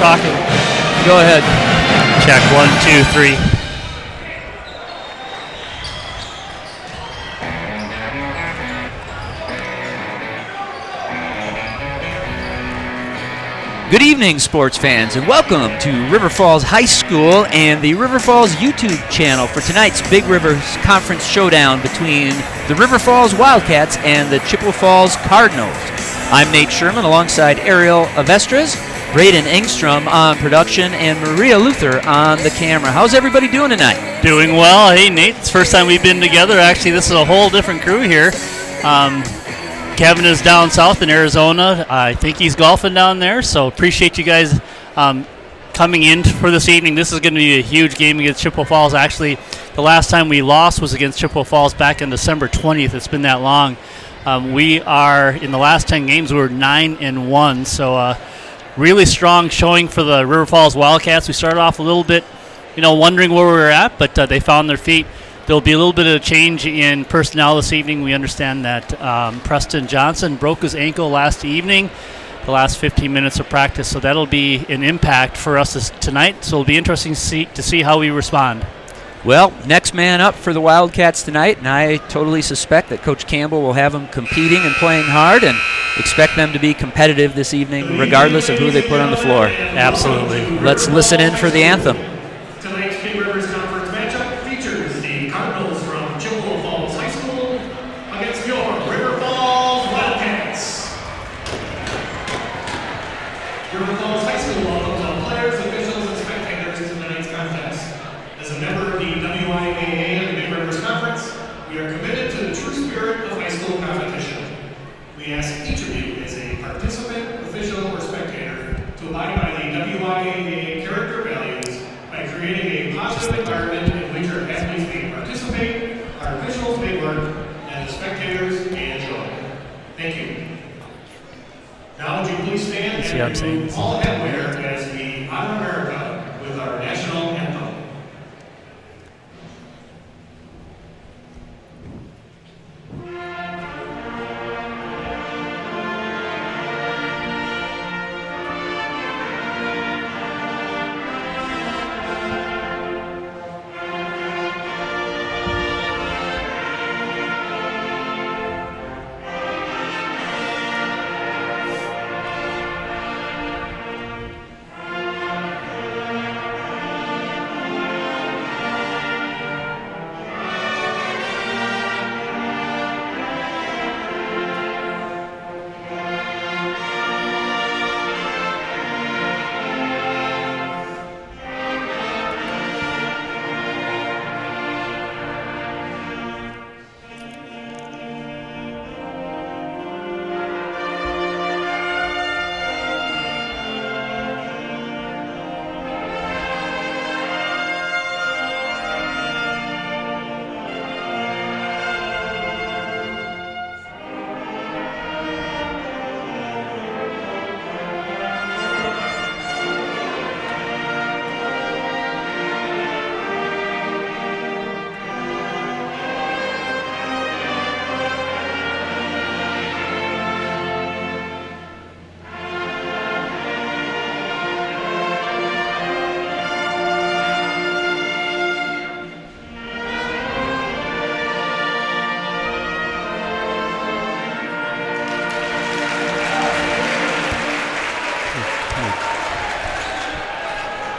talking. Go ahead. Check 1, 2, 3. Good evening, sports fans, and welcome to River Falls High School and the River Falls YouTube channel for tonight's Big River Conference showdown between the River Falls Wildcats and the Chippewa Falls Cardinals. I'm Nate Sherman alongside Ariel Avestras, Braden Engstrom on production, and Maria Luther on the camera. How's everybody doing tonight? Doing well. Hey, Nate, it's the first time we've been together. Actually, this is a whole different crew here. Kevin is down south in Arizona. I think he's golfing down there, so appreciate you guys coming in for this evening. This is going to be a huge game against Chippewa Falls. Actually, the last time we lost was against Chippewa Falls back on December 20th. It's been that long. We are, in the last 10 games, we're 9-1, so really strong showing for the River Falls Wildcats. We started off a little bit, wondering where we were at, but they found their feet. There'll be a little bit of a change in personnel this evening. We understand that Preston Johnson broke his ankle last evening, the last 15 minutes of practice, so that'll be an impact for us tonight. So it'll be interesting to see how we respond. Well, next man up for the Wildcats tonight, and I totally suspect that Coach Campbell will have them competing and playing hard and expect them to be competitive this evening regardless of who they put on the floor. Absolutely. Let's listen in for the anthem. Tonight's Big Rivers Conference matchup features the Cardinals from Chippewa Falls High School against your River Falls Wildcats. River Falls High School welcomes all players, officials, and spectators to tonight's contest. As a member of the WIAA and the Big Rivers Conference, we are committed to the true spirit of high school competition. We ask each of you as a participant, official, or spectator to abide by the WIAA character values by creating a positive environment in which our athletes may participate, our officials may work, and the spectators may enjoy. Thank you. Now would you please stand and remove all headwear as we honor America with our national anthem.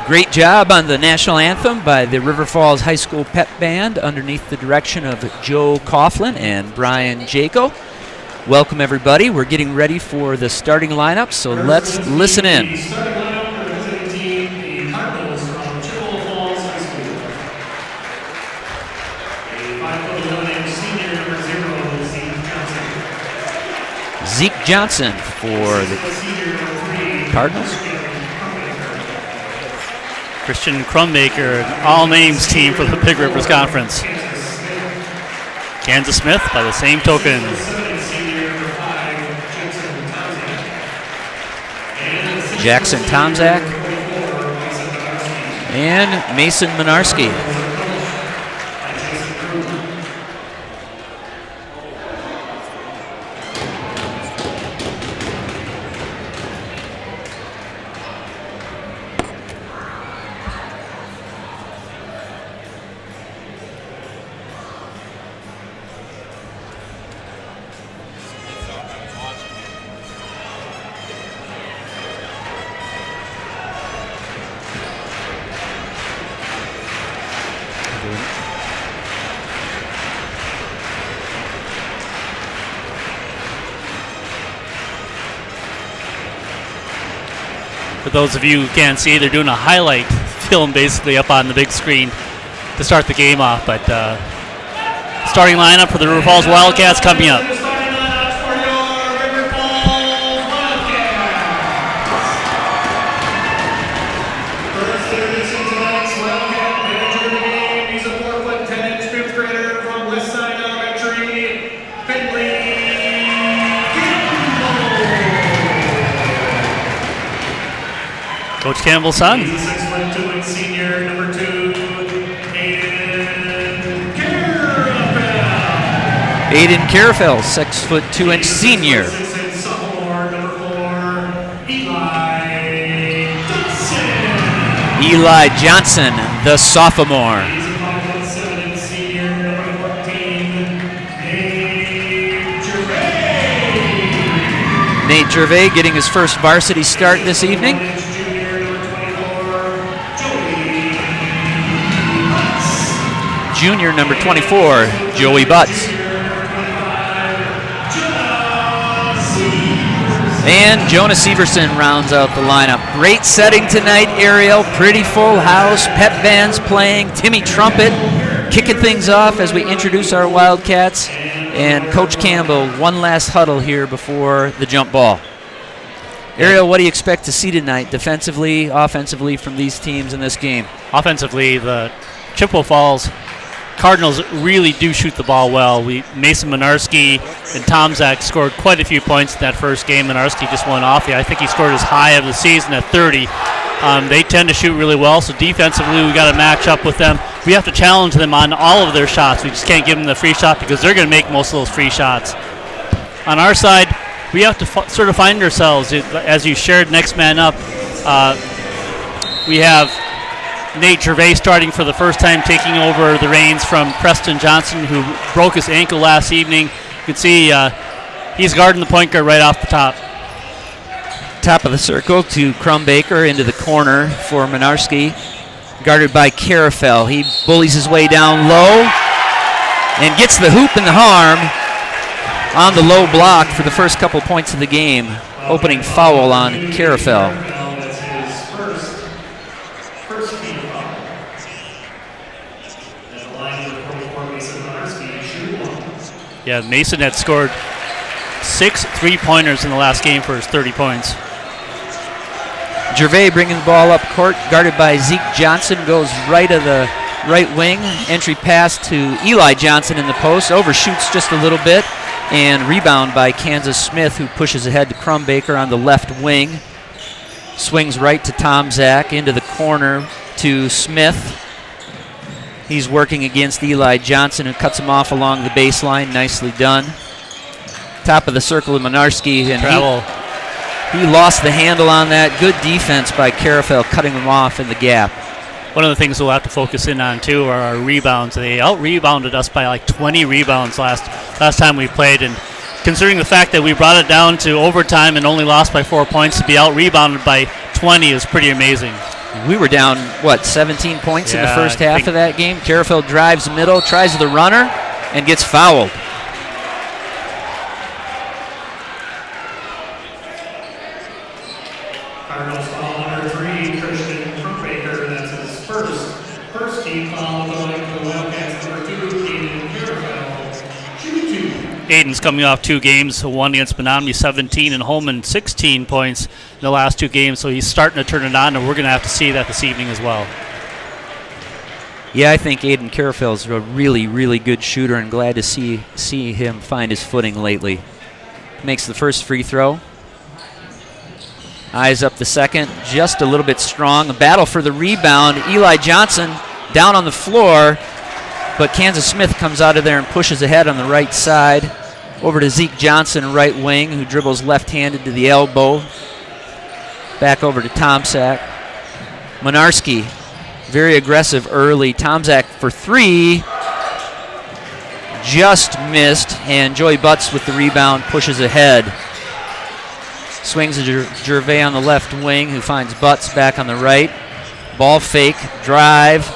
Great job on the national anthem by the River Falls High School Pep Band underneath the direction of Joe Coughlin and Brian Jaco. Welcome, everybody. We're getting ready for the starting lineup, so let's listen in. The starting lineup representing the Cardinals from Chippewa Falls High School. A 5'11" senior number 0, Zeke Johnson. Zeke Johnson for the Cardinals. Christian Crummaker, an all-names team for the Big Rivers Conference. Kansas Smith by the same token. Jackson Tomzak and Mason Minarski. those of you who can't see, they're doing a highlight film basically up on the big screen to start the game off. But starting lineup for the River Falls Wildcats coming up. Coach Campbell's son. 6'2" senior, number 2, Aiden Carafel, 6'2" senior. sophomore, number 4, Eli Johnson, the sophomore. He's a 5'7" senior, number 14, Nate Gervais getting his first varsity start this evening. Junior number 24, Joey Butts. And Jonah Severson rounds out the lineup. Great setting tonight, Ariel. Pretty full house. Pep bands playing. Timmy Trumpet kicking things off as we introduce our Wildcats. And Coach Campbell, one last huddle here before the jump ball. Ariel, what do you expect to see tonight, defensively, offensively, from these teams in this game? Offensively, the Chippewa Falls Cardinals really do shoot the ball well. Mason Minarski and Tom Zach scored quite a few points in that first game. Minarski just went off. I think he scored his high of the season at 30. They tend to shoot really well, so defensively we got to match up with them. We have to challenge them on all of their shots. We just can't give them the free shot because they're going to make most of those free shots. On our side, we have to sort of find ourselves. As you shared, next man up, we have Nate Gervais starting for the first time, taking over the reins from Preston Johnson, who broke his ankle last evening. You can see he's guarding the point guard right off the top. Top of the circle to Crum Baker into the corner for Minarski, guarded by Carafel. He bullies his way down low and gets the hoop and the harm on the low block for the first couple points of the game. Opening foul on Carafel. Yeah, Mason had scored 6 3-pointers in the last game for his 30 points. Gervais bringing the ball up court, guarded by Zeke Johnson, goes right of the right wing. Entry pass to Eli Johnson in the post, overshoots just a little bit, and rebound by Kansas Smith, who pushes ahead to Crum Baker on the left wing. Swings right to Tom Zach, into the corner to Smith. He's working against Eli Johnson, who cuts him off along the baseline. Nicely done. Top of the circle of Minarski, and he lost the handle on that. Good defense by Carafel, cutting him off in the gap. One of the things we'll have to focus in on, too, are our rebounds. They out-rebounded us by like 20 rebounds last time we played, and considering the fact that we brought it down to overtime and only lost by 4 points, to be out-rebounded by 20 is pretty amazing. We were down, 17 points in the first half of that game. Carafel drives middle, tries the runner, and gets fouled. Cardinals foul number 3, Christian Baker. That's his first team foul. The line for the Wildcats, number 2, Aiden Carafel. Shoot 2. Aiden's coming off 2 games, one against Menominee 17 and Holman 16 points in the last 2 games, so he's starting to turn it on, and we're going to have to see that this evening as well. Yeah, I think Aiden Carafel is a really, really good shooter, and glad to see him find his footing lately. Makes the first free throw. Eyes up the second, just a little bit strong. A battle for the rebound. Eli Johnson down on the floor, but Kansas Smith comes out of there and pushes ahead on the right side. Over to Zeke Johnson, right wing, who dribbles left-handed to the elbow. Back over to Tomczak. Minarski, very aggressive early. Tomczak for 3. Just missed, and Joey Butts with the rebound pushes ahead. Swings to Gervais on the left wing, who finds Butts back on the right. Ball fake, drive,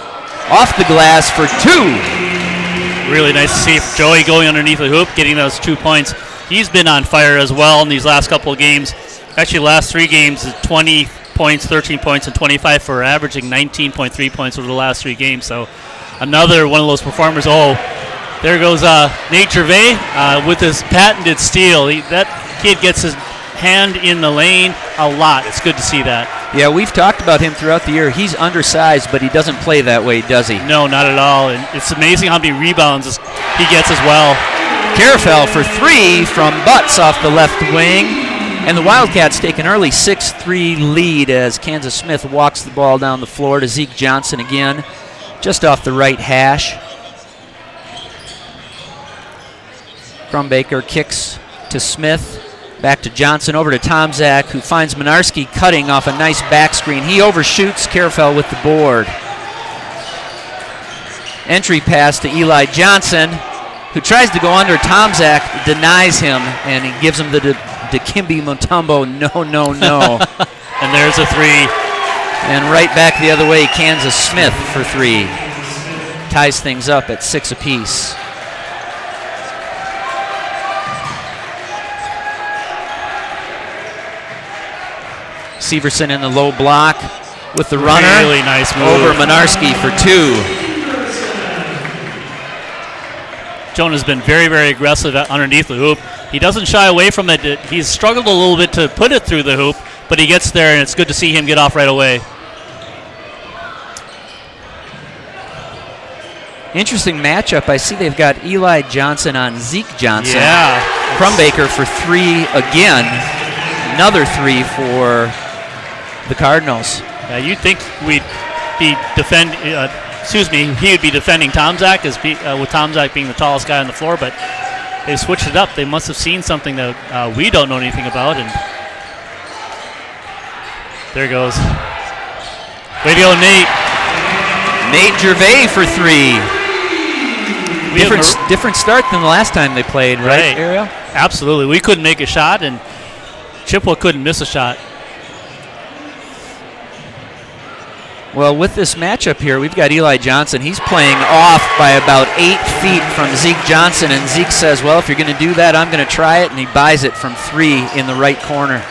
off the glass for 2. Really nice to see Joey going underneath the hoop, getting those 2 points. He's been on fire as well in these last couple of games. Actually, last 3 games, 20, points, 13 points, and 25 for averaging 19.3 points over the last 3 games. So another one of those performers. Oh, there goes Nate Gervais with his patented steal. That kid gets his hand in the lane a lot. It's good to see that. Yeah, we've talked about him throughout the year. He's undersized, but he doesn't play that way, does he? No, not at all. And it's amazing how many rebounds he gets as well. Carafel for 3 from Butts off the left wing. And the Wildcats take an early 6-3 lead as Kansas Smith walks the ball down the floor to Zeke Johnson again, just off the right hash. Crumbaker kicks to Smith. Back to Johnson, over to Tomzak, who finds Minarski cutting off a nice back screen. He overshoots Carafel with the board. Entry pass to Eli Johnson, who tries to go under. Tomzak denies him, and he gives him the Dikembe Mutombo, no. And there's a 3. And right back the other way, Kansas Smith for 3. Ties things up at 6 apiece. Severson in the low block with the runner. Really nice move. Over Minarski for 2. Jonah's been very, very aggressive underneath the hoop. He doesn't shy away from it. He's struggled a little bit to put it through the hoop, but he gets there, and it's good to see him get off right away. Interesting matchup. I see they've got Eli Johnson on Zeke Johnson. Yeah. Crumbaker for 3 again. Another 3 for the Cardinals. Yeah, you'd think we'd be he would be defending Tomzak with Tomzak being the tallest guy on the floor, but they switched it up. They must have seen something that we don't know anything about, and there goes. Way to go, Nate. Nate Gervais for 3. Different start than the last time they played, right, Ariel? Absolutely. We couldn't make a shot, and Chippewa couldn't miss a shot. Well, with this matchup here, we've got Eli Johnson. He's playing off by about 8 feet from Zeke Johnson, and Zeke says, well, if you're going to do that, I'm going to try it, and he buys it from 3 in the right corner.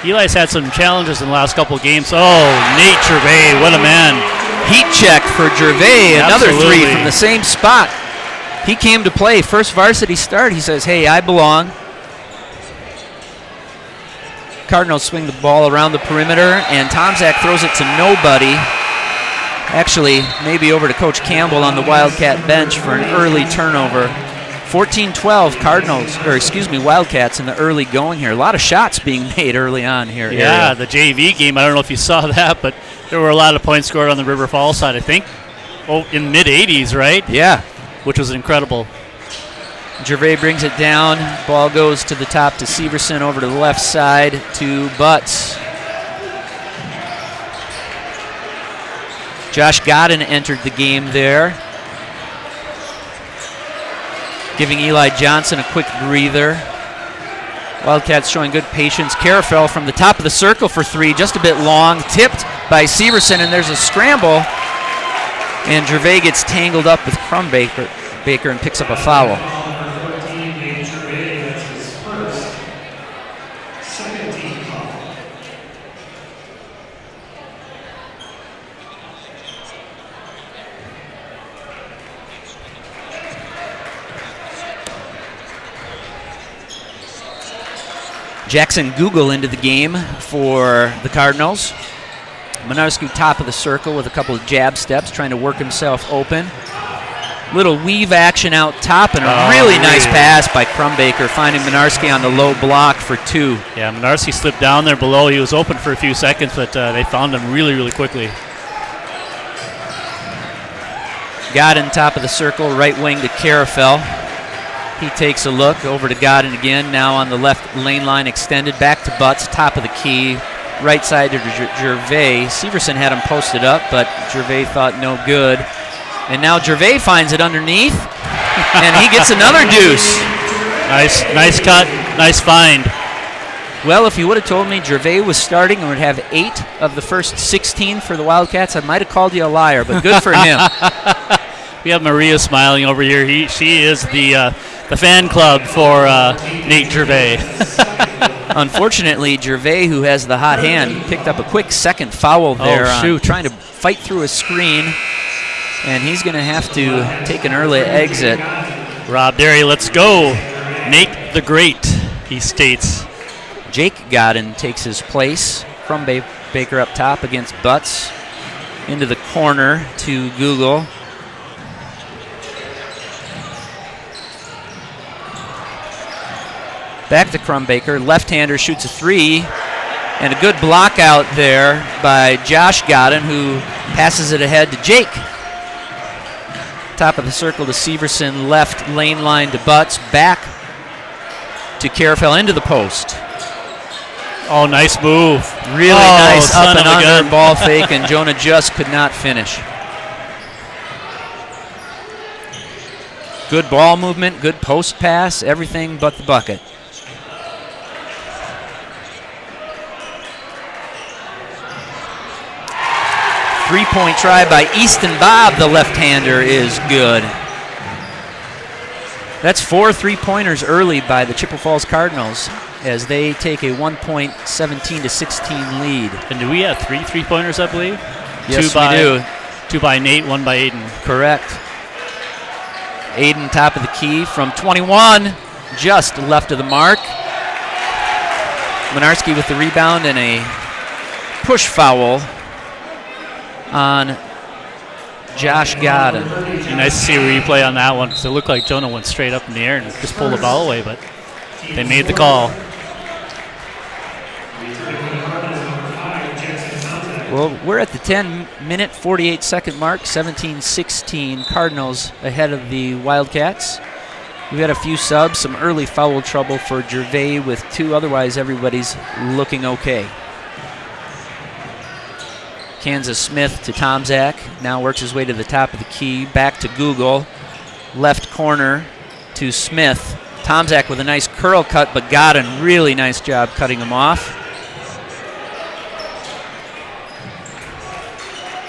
Eli's had some challenges in the last couple of games. Oh, Nate Gervais, what a man. Heat check for Gervais, another Absolutely. 3 from the same spot. He came to play, first varsity start. He says, hey, I belong. Cardinals swing the ball around the perimeter, and Tomzak throws it to nobody. Actually, maybe over to Coach Campbell on the Wildcat bench for an early turnover. 14-12 Wildcats in the early going here. A lot of shots being made early on here. Yeah, Ariel. the JV game, I don't know if you saw that, but there were a lot of points scored on the River Falls side, I think. Oh, in mid-80s, right? Yeah. Which was incredible. Gervais brings it down. Ball goes to the top to Severson, over to the left side to Butts. Josh Godin entered the game there, giving Eli Johnson a quick breather. Wildcats showing good patience. Carafel from the top of the circle for 3, just a bit long, tipped by Severson, and there's a scramble, and Gervais gets tangled up with Crumbaker and picks up a foul. Jackson Google into the game for the Cardinals. Minarski top of the circle with a couple of jab steps, trying to work himself open. Little weave action out top, and a really nice pass by Crumbaker, finding Minarski on the low block for 2. Yeah, Minarski slipped down there below. He was open for a few seconds, but they found him really, really quickly. Godin top of the circle, right wing to Carafel. He takes a look over to Godin again, now on the left lane line extended, back to Butts, top of the key, right side to Gervais. Severson had him posted up, but Gervais thought no good. And now Gervais finds it underneath, and he gets another deuce. Nice cut, nice find. Well, if you would have told me Gervais was starting and would have 8 of the first 16 for the Wildcats, I might have called you a liar, but good for him. We have Maria smiling over here. She is the fan club for Nate Gervais. Unfortunately, Gervais, who has the hot hand, picked up a quick second foul there on trying to fight through a screen, and he's going to have to take an early exit. Rob Derry, let's go. Nate the Great, he states. Jake Godin takes his place. Baker up top against Butts. Into the corner to Google. Back to Crumbaker. Left-hander shoots a three. And a good block out there by Josh Godin, who passes it ahead to Jake. Top of the circle to Severson. Left lane line to Butts. Back to Carafel into the post. Oh, nice move. Really nice up and under ball fake, and Jonah just could not finish. Good ball movement, good post pass, everything but the bucket. Three-point try by Easton Bob, the left-hander, is good. That's 4 three-pointers early by the Chippewa Falls Cardinals as they take a 1-point 17-16 lead. And do we have 3 three-pointers, I believe? Yes, we do. 2 by Nate, 1 by Aiden. Correct. Aiden top of the key from 21, just left of the mark. Winarski with the rebound and a push foul on Josh Godin. Be nice to see a replay on that one because it looked like Jonah went straight up in the air and just pulled the ball away, but they made the call. Well, we're at the 10-minute, 48-second mark, 17-16. Cardinals ahead of the Wildcats. We've had a few subs, some early foul trouble for Gervais with 2. Otherwise, everybody's looking okay. Kansas Smith to Tomzak. Now works his way to the top of the key. Back to Google. Left corner to Smith. Tomzak with a nice curl cut, but Godin, really nice job cutting him off.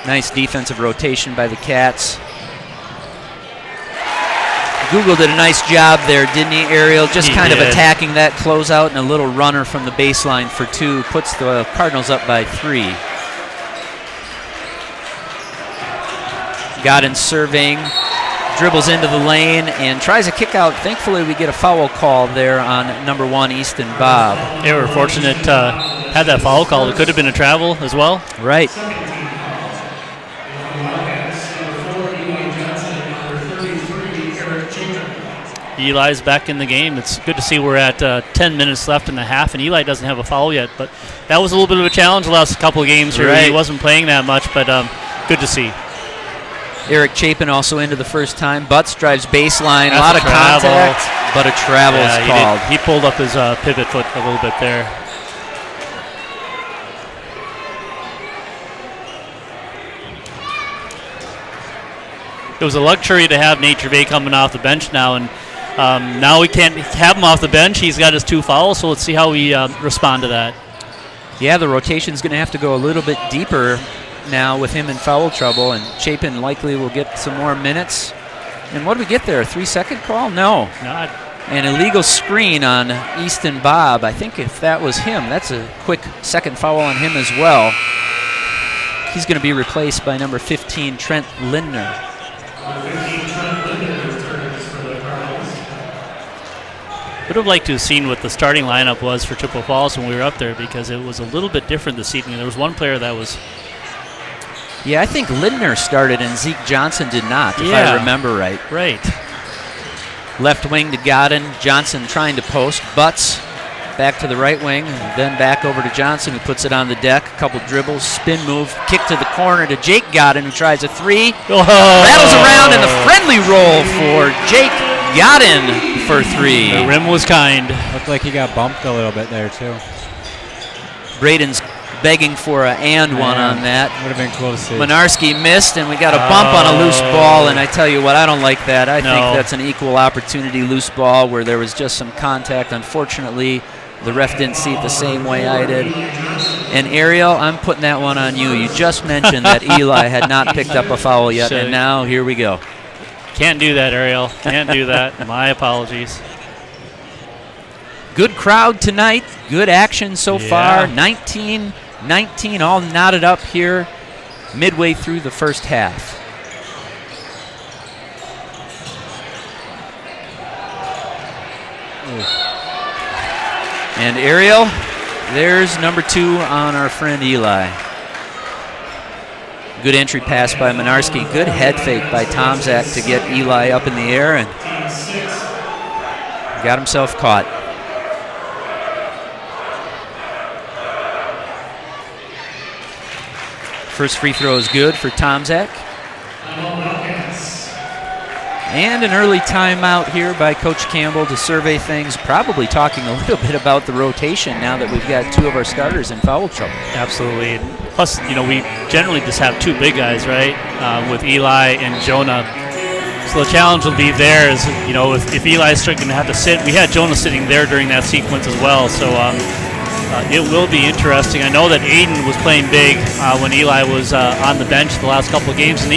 Nice defensive rotation by the Cats. Google did a nice job there, didn't he, Ariel? Just He kind did. of attacking that closeout and a little runner from the baseline for 2. Puts the Cardinals up by 3. Godin serving, dribbles into the lane and tries a kick out. Thankfully, we get a foul call there on number 1, Easton Bob. They were fortunate to have that foul call. It could have been a travel as well. Right. Eli's back in the game. It's good to see we're at 10 minutes left in the half, and Eli doesn't have a foul yet. But that was a little bit of a challenge the last couple of games here. Right. He wasn't playing that much, but good to see. Eric Chapin also into the first time. Butts drives baseline. That's a lot a of travel. contact, but a travel is called. He pulled up his pivot foot a little bit there. It was a luxury to have Nate Gervais coming off the bench now, and now we can't have him off the bench. He's got his 2 fouls, so let's see how we respond to that. Yeah, the rotation's going to have to go a little bit deeper now with him in foul trouble, and Chapin likely will get some more minutes. And what do we get there? A 3-second call? No. Not. An illegal screen on Easton Bob. I think if that was him, that's a quick second foul on him as well. He's going to be replaced by number 15, Trent Lindner. Would have liked to have seen what the starting lineup was for Chippewa Falls when we were up there because it was a little bit different this evening. There was one player that was... Yeah, I think Lindner started and Zeke Johnson did not, if I remember right. Right. Left wing to Godin. Johnson trying to post. Butts back to the right wing, and then back over to Johnson, who puts it on the deck. A couple dribbles, spin move, kick to the corner to Jake Godin, who tries a 3. Rattles around, and the friendly roll for Jake Godin for 3. The rim was kind. Looked like he got bumped a little bit there, too. Braden's begging for an and one on that. Would have been cool to see. Winarski missed, and we got a bump on a loose ball, and I tell you what, I don't like that. I think that's an equal opportunity loose ball where there was just some contact. Unfortunately, the ref didn't see it the same way I did. And Ariel, I'm putting that one on you. You just mentioned that Eli had not picked up a foul yet, and now here we go. Can't do that, Ariel. Can't do that. My apologies. Good crowd tonight. Good action so far. 19-19, all knotted up here midway through the first half. And Ariel, there's number 2 on our friend Eli. Good entry pass by Minarski. Good head fake by Tomczak to get Eli up in the air and got himself caught. First free throw is good for Tomczak. And an early timeout here by Coach Campbell to survey things, probably talking a little bit about the rotation now that we've got 2 of our starters in foul trouble. Absolutely. Plus, we generally just have 2 big guys, right, with Eli and Jonah. So the challenge will be there is, if Eli's going to have to sit, we had Jonah sitting there during that sequence as well. So it will be interesting. I know that Aiden was playing big when Eli was on the bench the last couple of games, and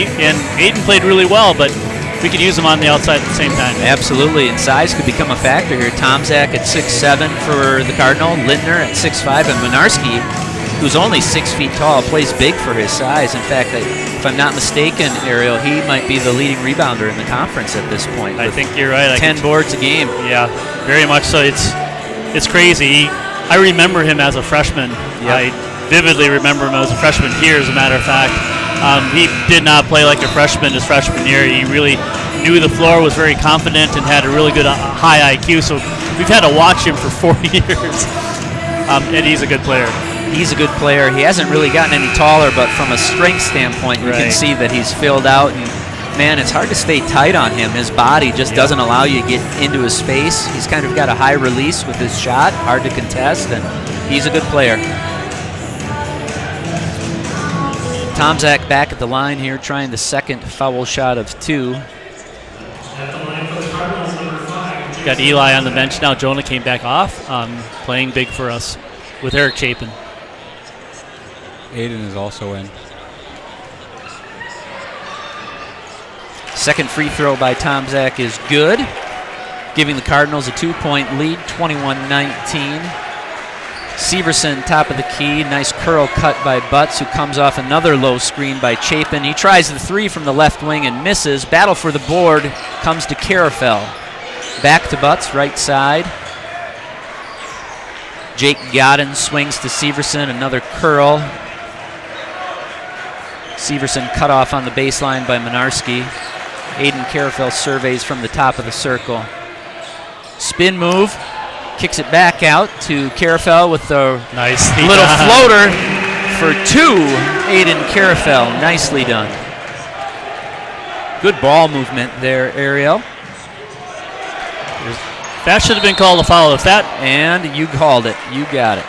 Aiden played really well, but we could use him on the outside at the same time. Absolutely, and size could become a factor here. Tomczak at 6'7" for the Cardinal, Lindner at 6'5", and Minarski, who's only 6 feet tall, plays big for his size. In fact, if I'm not mistaken, Ariel, he might be the leading rebounder in the conference at this point. I think you're right. 10 boards a game. Yeah, very much so. It's crazy. I remember him as a freshman. Yep. I vividly remember him as a freshman here, as a matter of fact. He did not play like a freshman his freshman year. He really knew the floor, was very confident, and had a really good high IQ. So we've had to watch him for 4 years, and he's a good player. He's a good player. He hasn't really gotten any taller, but from a strength standpoint, you can see that he's filled out. And man, it's hard to stay tight on him. His body just doesn't allow you to get into his space. He's kind of got a high release with his shot, hard to contest, and he's a good player. Tomczak back at the line here, trying the second foul shot of 2. Got Eli on the bench now. Jonah came back off, playing big for us with Eric Chapin. Aiden is also in. Second free throw by Tomczak is good, giving the Cardinals a 2-point lead, 21-19. Severson, top of the key. Nice curl cut by Butts, who comes off another low screen by Chapin. He tries the 3 from the left wing and misses. Battle for the board comes to Carafel. Back to Butts, right side. Jake Godden swings to Severson, another curl. Severson cut off on the baseline by Minarski. Aiden Carafel surveys from the top of the circle. Spin move. Kicks it back out to Carafel with the little floater for 2. Aiden Carafel, nicely done. Good ball movement there, Ariel. That should have been called a foul. And you called it. You got it.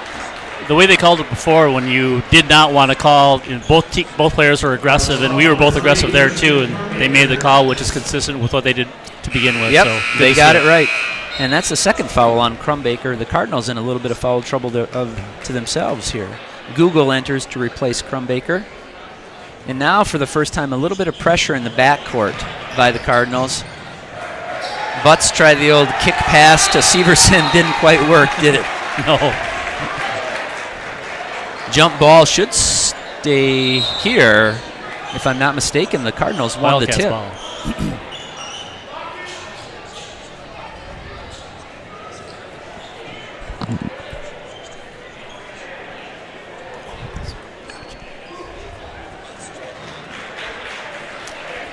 The way they called it before, when you did not want to call, both players were aggressive, and we were both aggressive there too, and they made the call, which is consistent with what they did to begin with. Yep, so they got it right. And that's the second foul on Crumbaker. The Cardinals in a little bit of foul trouble to themselves here. Google enters to replace Crumbaker. And now, for the first time, a little bit of pressure in the backcourt by the Cardinals. Butts tried the old kick pass to Severson. Didn't quite work, did it? No. Jump ball should stay here. If I'm not mistaken, the Cardinals won the tip. Ball.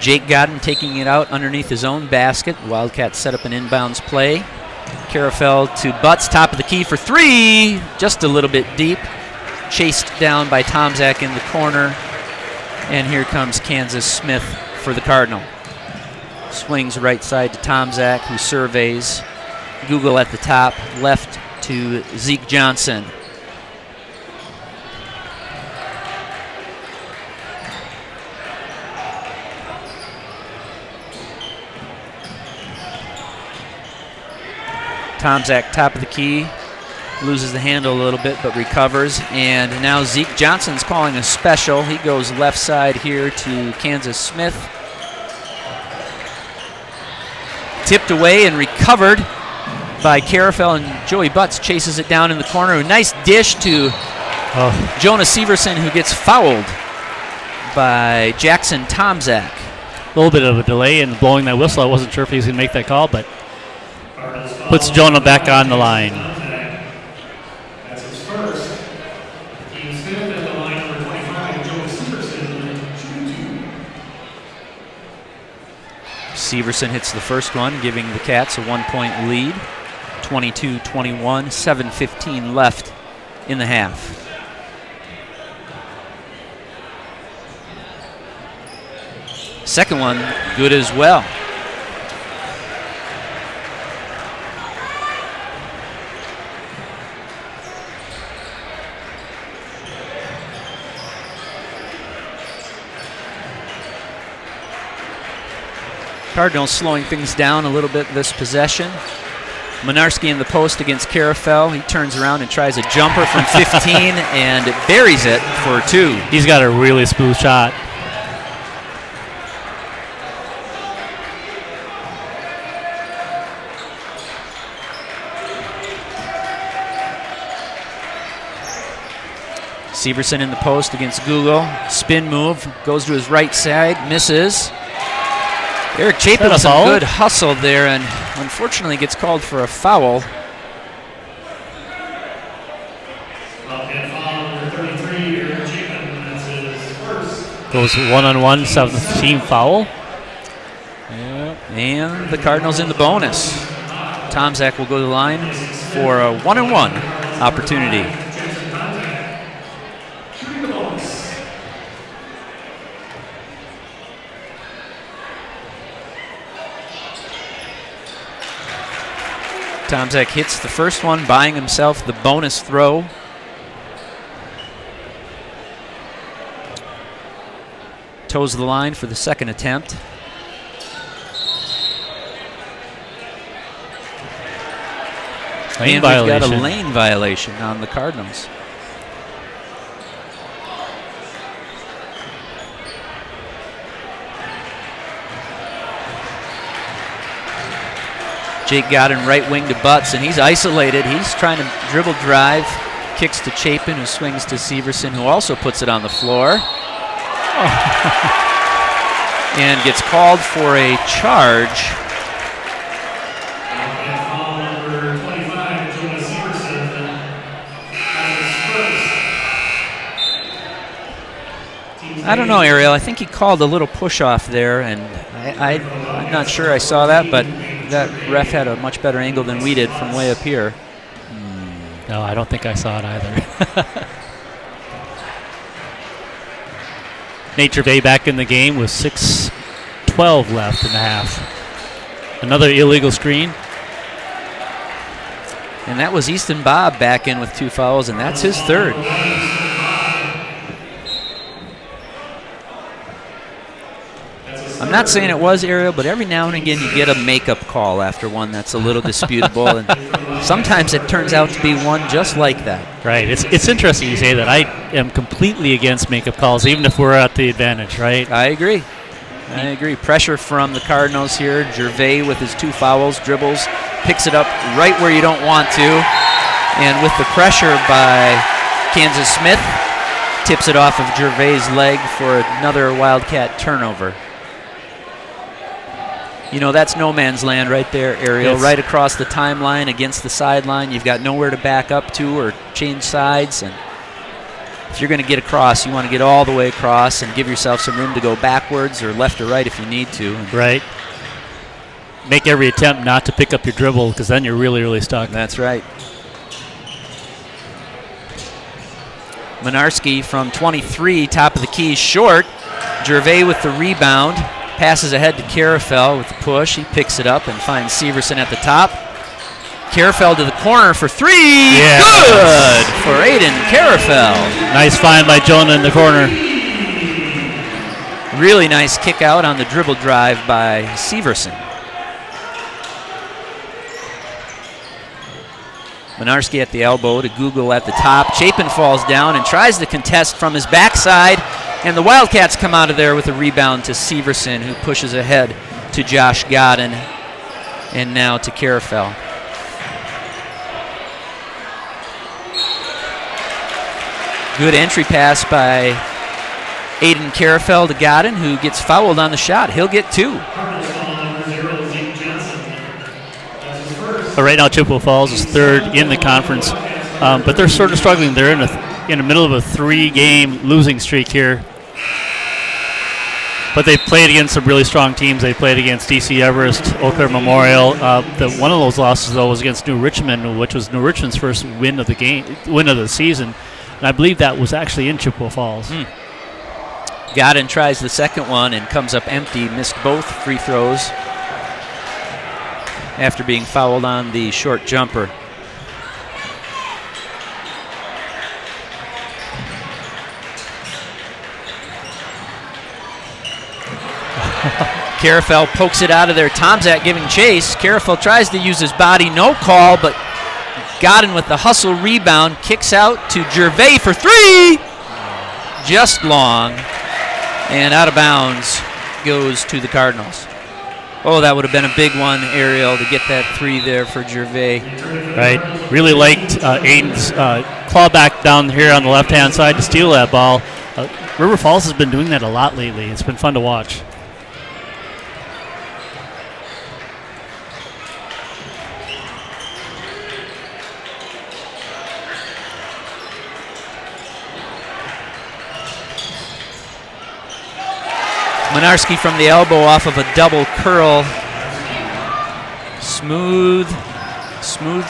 Jake Godden taking it out underneath his own basket. Wildcats set up an inbounds play. Carafel to Butts, top of the key for 3. Just a little bit deep. Chased down by Tomczak in the corner. And here comes Kansas Smith for the Cardinal. Swings right side to Tomczak, who surveys. Google at the top, left to Zeke Johnson. Tomczak, top of the key, loses the handle a little bit, but recovers. And now Zeke Johnson's calling a special. He goes left side here to Kansas Smith. Tipped away and recovered by Carafel, and Joey Butts chases it down in the corner. A nice dish to Jonah Severson, who gets fouled by Jackson Tomzak. A little bit of a delay in blowing that whistle. I wasn't sure if he was going to make that call, but puts Jonah back on the line. That's his first. Team Smith at the line number 25, Jonah Severson, shooting 2. Severson hits the first one, giving the Cats a 1-point lead. 22-21, 7:15 left in the half. Second one, good as well. Cardinals slowing things down a little bit this possession. Minarski in the post against Carafel. He turns around and tries a jumper from 15 and buries it for 2. He's got a really smooth shot. Severson in the post against Google. Spin move, goes to his right side, misses. Eric Chapin with some good hustle there, and unfortunately gets called for a foul. Goes one-on-one, 7th team foul. Yep. And the Cardinals in the bonus. Tomzak will go to the line for a 1-on-1 opportunity. Tomzak hits the first one, buying himself the bonus throw. Toes the line for the second attempt. Lane and violation. We've got a lane violation on the Cardinals. Jake Godin right wing to Butts, and he's isolated. He's trying to dribble drive. Kicks to Chapin, who swings to Severson, who also puts it on the floor. And gets called for a charge. I don't know, Ariel. I think he called a little push-off there, and I'm not sure I saw that, but that ref had a much better angle than we did from way up here. No, I don't think I saw it either. Nate Gervais back in the game with 6:12 left in the half. Another illegal screen. And that was Easton Bob back in with 2 fouls, and that's his third. I'm not saying it was, Ariel, but every now and again you get a makeup call after one that's a little disputable, and sometimes it turns out to be one just like that. Right. It's interesting you say that. I am completely against makeup calls, even if we're at the advantage, right? I agree. Pressure from the Cardinals here. Gervais with his 2 fouls, dribbles, picks it up right where you don't want to, and with the pressure by Kansas Smith, tips it off of Gervais' leg for another Wildcat turnover. You know, that's no man's land right there, Ariel. Right across the timeline against the sideline. You've got nowhere to back up to or change sides. And if you're going to get across, you want to get all the way across and give yourself some room to go backwards or left or right if you need to. Right. Make every attempt not to pick up your dribble, because then you're really, really stuck. That's right. Minarski from 23, top of the key, short. Gervais with the rebound. Passes ahead to Carafel with the push. He picks it up and finds Severson at the top. Carafel to the corner for 3. Yeah. Good for Aiden Carafel. Nice find by Jonah in the corner. Really nice kick out on the dribble drive by Severson. Minarski at the elbow to Google at the top. Chapin falls down and tries to contest from his backside. And the Wildcats come out of there with a rebound to Severson, who pushes ahead to Josh Godin and now to Carafel. Good entry pass by Aiden Carafel to Godin, who gets fouled on the shot. He'll get 2. But right now, Chippewa Falls is 3rd in the conference, but they're sort of struggling. They're in the middle of a 3-game losing streak here. But they played against some really strong teams. They played against DC Everest, Eau Claire Memorial. One of those losses, though, was against New Richmond, which was New Richmond's first win of the season. And I believe that was actually in Chippewa Falls. Godin tries the second one and comes up empty. Missed both free throws after being fouled on the short jumper. Carafel pokes it out of there. Tomzak giving chase. Carafel tries to use his body. No call, but Godin with the hustle rebound. Kicks out to Gervais for 3. Just long. And out of bounds goes to the Cardinals. Oh, that would have been a big one, Ariel, to get that 3 there for Gervais. Right. Really liked Aiden's claw back down here on the left-hand side to steal that ball. River Falls has been doing that a lot lately. It's been fun to watch. Minarski from the elbow off of a double curl. Smooth from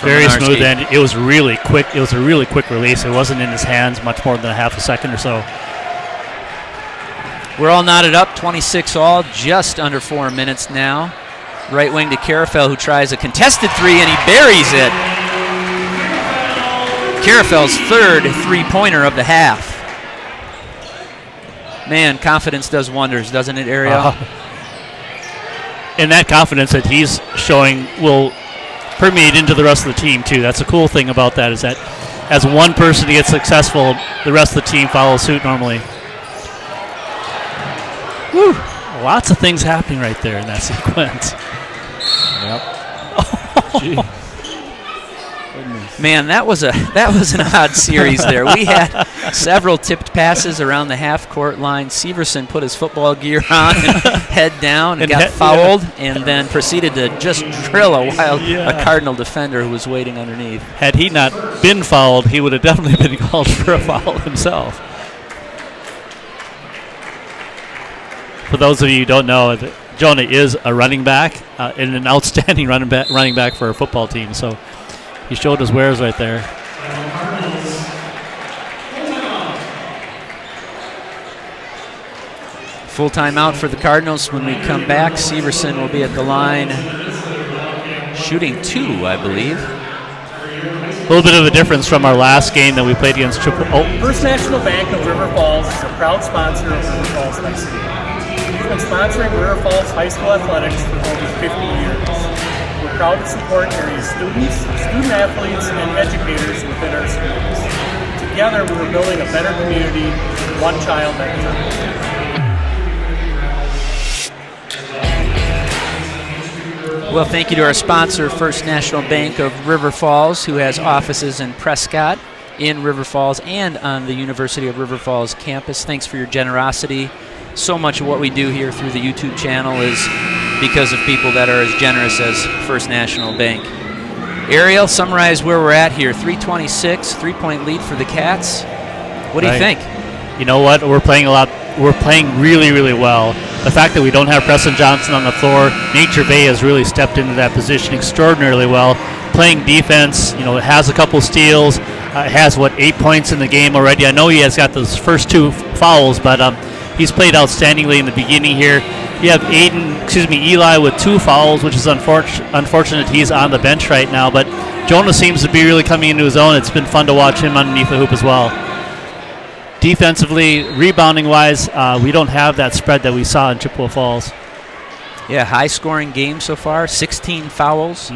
Very Minarski. smooth, and it was really quick. It was a really quick release. It wasn't in his hands much more than a half a second or so. We're all knotted up, 26 all, just under 4 minutes now. Right wing to Carafel, who tries a contested 3, and he buries it. Carafel's 3rd 3-pointer of the half. Man, confidence does wonders, doesn't it, Ariel? And that confidence that he's showing will permeate into the rest of the team, too. That's the cool thing about that, is that as one person gets successful, the rest of the team follows suit normally. Whew. Lots of things happening right there in that sequence. Yep. Man, that was an odd series there. We had several tipped passes around the half-court line. Severson put his football gear on and head down and got fouled, and then proceeded to just drill a Cardinal defender who was waiting underneath. Had he not been fouled, he would have definitely been called for a foul himself. For those of you who don't know, Jonah is a running back and an outstanding running back for a football team. So he showed his wares right there. Full timeout for the Cardinals. When we come back, Severson will be at the line shooting 2, I believe. A little bit of a difference from our last game that we played against Chippewa. First National Bank of River Falls is a proud sponsor of River Falls High School. We've been sponsoring River Falls High School athletics for over 50 years. We're proud to support area students, student athletes, and educators within our schools. Together, we're building a better community, one child at a time. Well, thank you to our sponsor, First National Bank of River Falls, who has offices in Prescott, in River Falls, and on the University of River Falls campus. Thanks for your generosity. So much of what we do here through the YouTube channel is because of people that are as generous as First National Bank. Ariel, summarize where we're at here. 3:26, 3-point lead for the Cats. What do you think? You know what? We're playing really, really well. The fact that we don't have Preston Johnson on the floor, Nate Gervais has really stepped into that position extraordinarily well. Playing defense, has a couple steals, has 8 points in the game already. I know he has got those first 2 fouls, but he's played outstandingly in the beginning here. You have Eli with 2 fouls, which is unfortunate he's on the bench right now, but Jonah seems to be really coming into his own. It's been fun to watch him underneath the hoop as well. Defensively, rebounding-wise, we don't have that spread that we saw in Chippewa Falls. Yeah, high-scoring game so far, 16 fouls,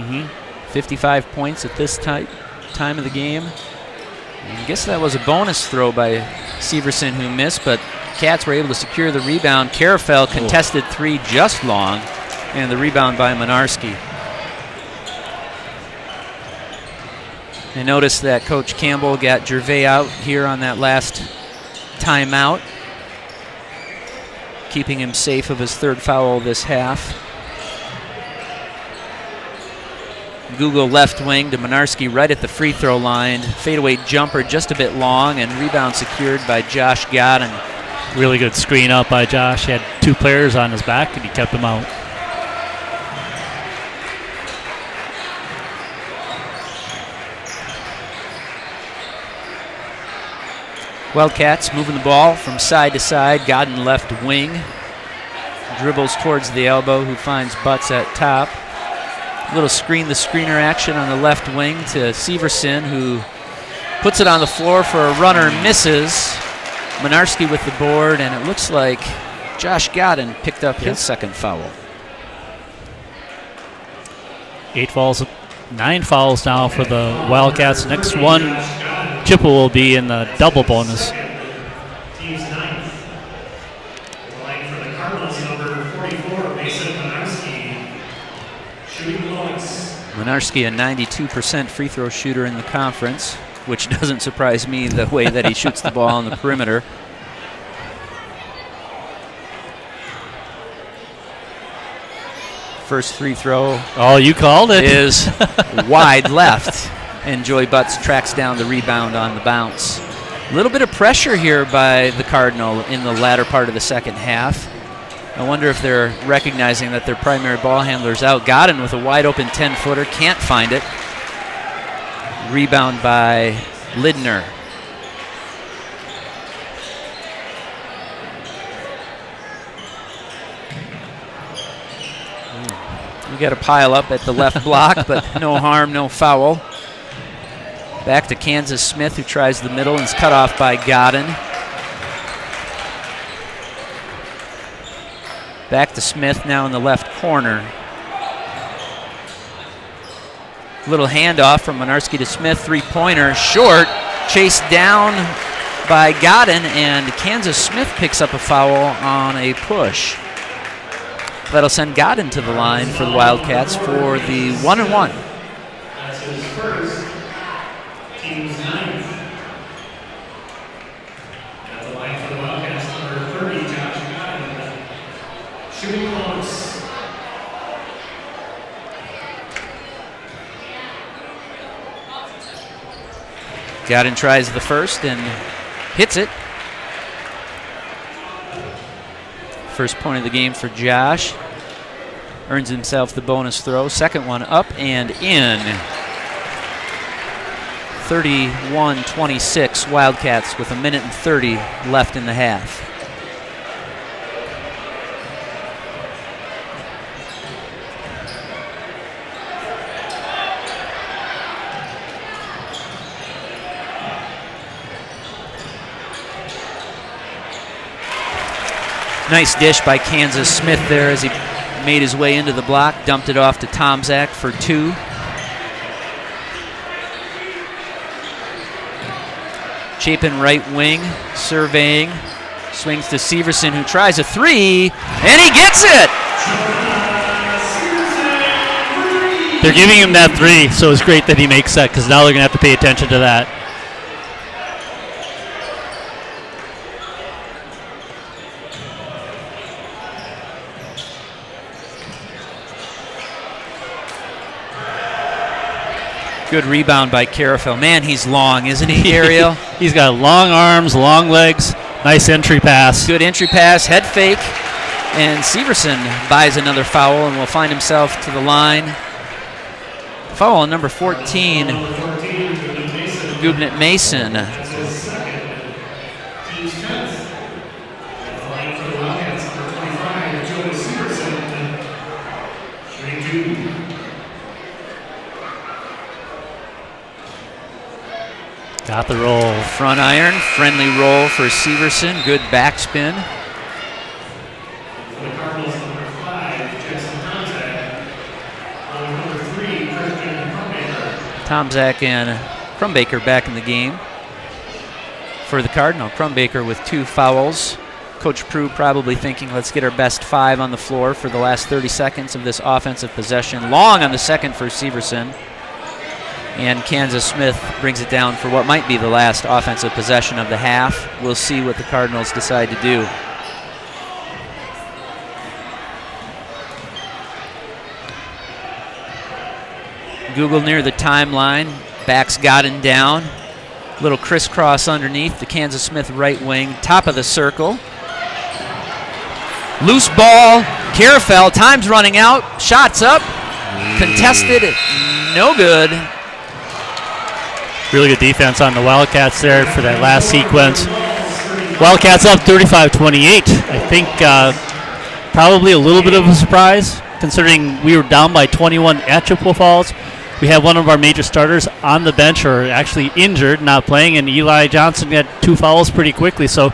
55 points at this time of the game. I guess that was a bonus throw by Severson, who missed, but Cats were able to secure the rebound. Carafel contested 3 just long, and the rebound by Minarski. I noticed that Coach Campbell got Gervais out here on that last timeout, keeping him safe of his third foul this half. Google left wing to Minarski right at the free throw line. Fadeaway jumper just a bit long, and rebound secured by Josh Godin. Really good screen up by Josh. He had two players on his back, and he kept them out. Wildcats moving the ball from side to side. Godin left wing. Dribbles towards the elbow, who finds Butts at top. Little screen-the-screener action on the left wing to Severson, who puts it on the floor for a runner, misses. Minarski with the board, and it looks like Josh Godin picked up his second foul. 8 fouls, 9 fouls now for the Wildcats. Next one, Chippewa will be in the double bonus. Team's ninth. The line for the Cardinals, number 44, Mason Minarski. Shooting points. Minarski, a 92% free throw shooter in the conference, which doesn't surprise me the way that he shoots the ball on the perimeter. First free throw. Oh, you called it. Is wide left, and Joey Butts tracks down the rebound on the bounce. A little bit of pressure here by the Cardinal in the latter part of the second half. I wonder if they're recognizing that their primary ball handler's out. Godin with a wide open 10-footer, can't find it. Rebound by Lidner. We got a pile up at the left block, but no harm, no foul. Back to Kansas Smith, who tries the middle and is cut off by Godin. Back to Smith now in the left corner. Little handoff from Minarski to Smith, three-pointer, short, chased down by Godin, and Kansas Smith picks up a foul on a push. That'll send Godin to the line for the Wildcats for the 1-and-1. That's his first. Team's ninth. At the line for the Wildcats, number 30, Josh Godin. Shooting close. Godin tries the first and hits it. First point of the game for Josh. Earns himself the bonus throw. Second one up and in. 31-26 Wildcats with 1:30 left in the half. Nice dish by Kansas Smith there as he made his way into the block, dumped it off to Tomczak for two. Chapin right wing, surveying, swings to Severson, who tries a three, and he gets it! They're giving him that three, so it's great that he makes that, because now they're going to have to pay attention to that. Good rebound by Carafel. Man, he's long, isn't he, Ariel? He's got long arms, long legs, nice entry pass. Good entry pass, head fake, and Severson buys another foul and will find himself to the line. Foul on number 14, Gubnett Mason. That's his second. Team's 10th. At the line for the Wildcats, number 25, Joey Severson. Shooting two. Got the roll. Front iron, friendly roll for Severson. Good backspin. For the Cardinals, number 5, Jackson Tomczak. On number 3, Christian Crumbaker. Tomczak and Crumbaker back in the game. For the Cardinal, Crumbaker with two fouls. Coach Prue probably thinking, let's get our best five on the floor for the last 30 seconds of this offensive possession. Long on the second for Severson. And Kansas Smith brings it down for what might be the last offensive possession of the half. We'll see what the Cardinals decide to do. Google near the timeline. Backs Godin down. Little crisscross underneath the Kansas Smith right wing. Top of the circle. Loose ball. Carafel. Time's running out. Shots up. Contested. No good. Really good defense on the Wildcats there for that last sequence. Wildcats up 35-28. I think probably a little bit of a surprise considering we were down by 21 at Chippewa Falls. We had one of our major starters on the bench or actually injured, not playing, and Eli Johnson got 2 fouls pretty quickly. So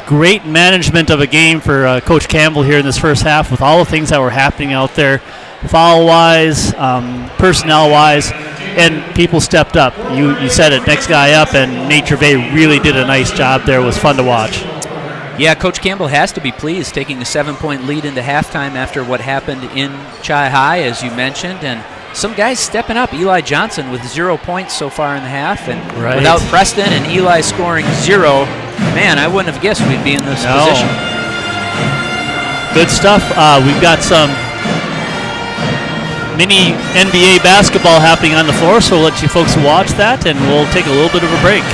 great management of a game for Coach Campbell here in this first half with all the things that were happening out there, foul-wise, personnel-wise, and people stepped up. You said it, next guy up, and Nate Gervais really did a nice job there. It was fun to watch. Yeah, Coach Campbell has to be pleased, taking a 7-point lead into halftime after what happened in Chi High, as you mentioned, and some guys stepping up. Eli Johnson with 0 points so far in the half, and without Preston and Eli scoring 0, man, I wouldn't have guessed we'd be in this position. Good stuff. We've got some mini NBA basketball happening on the floor, so we'll let you folks watch that, and we'll take a little bit of a break.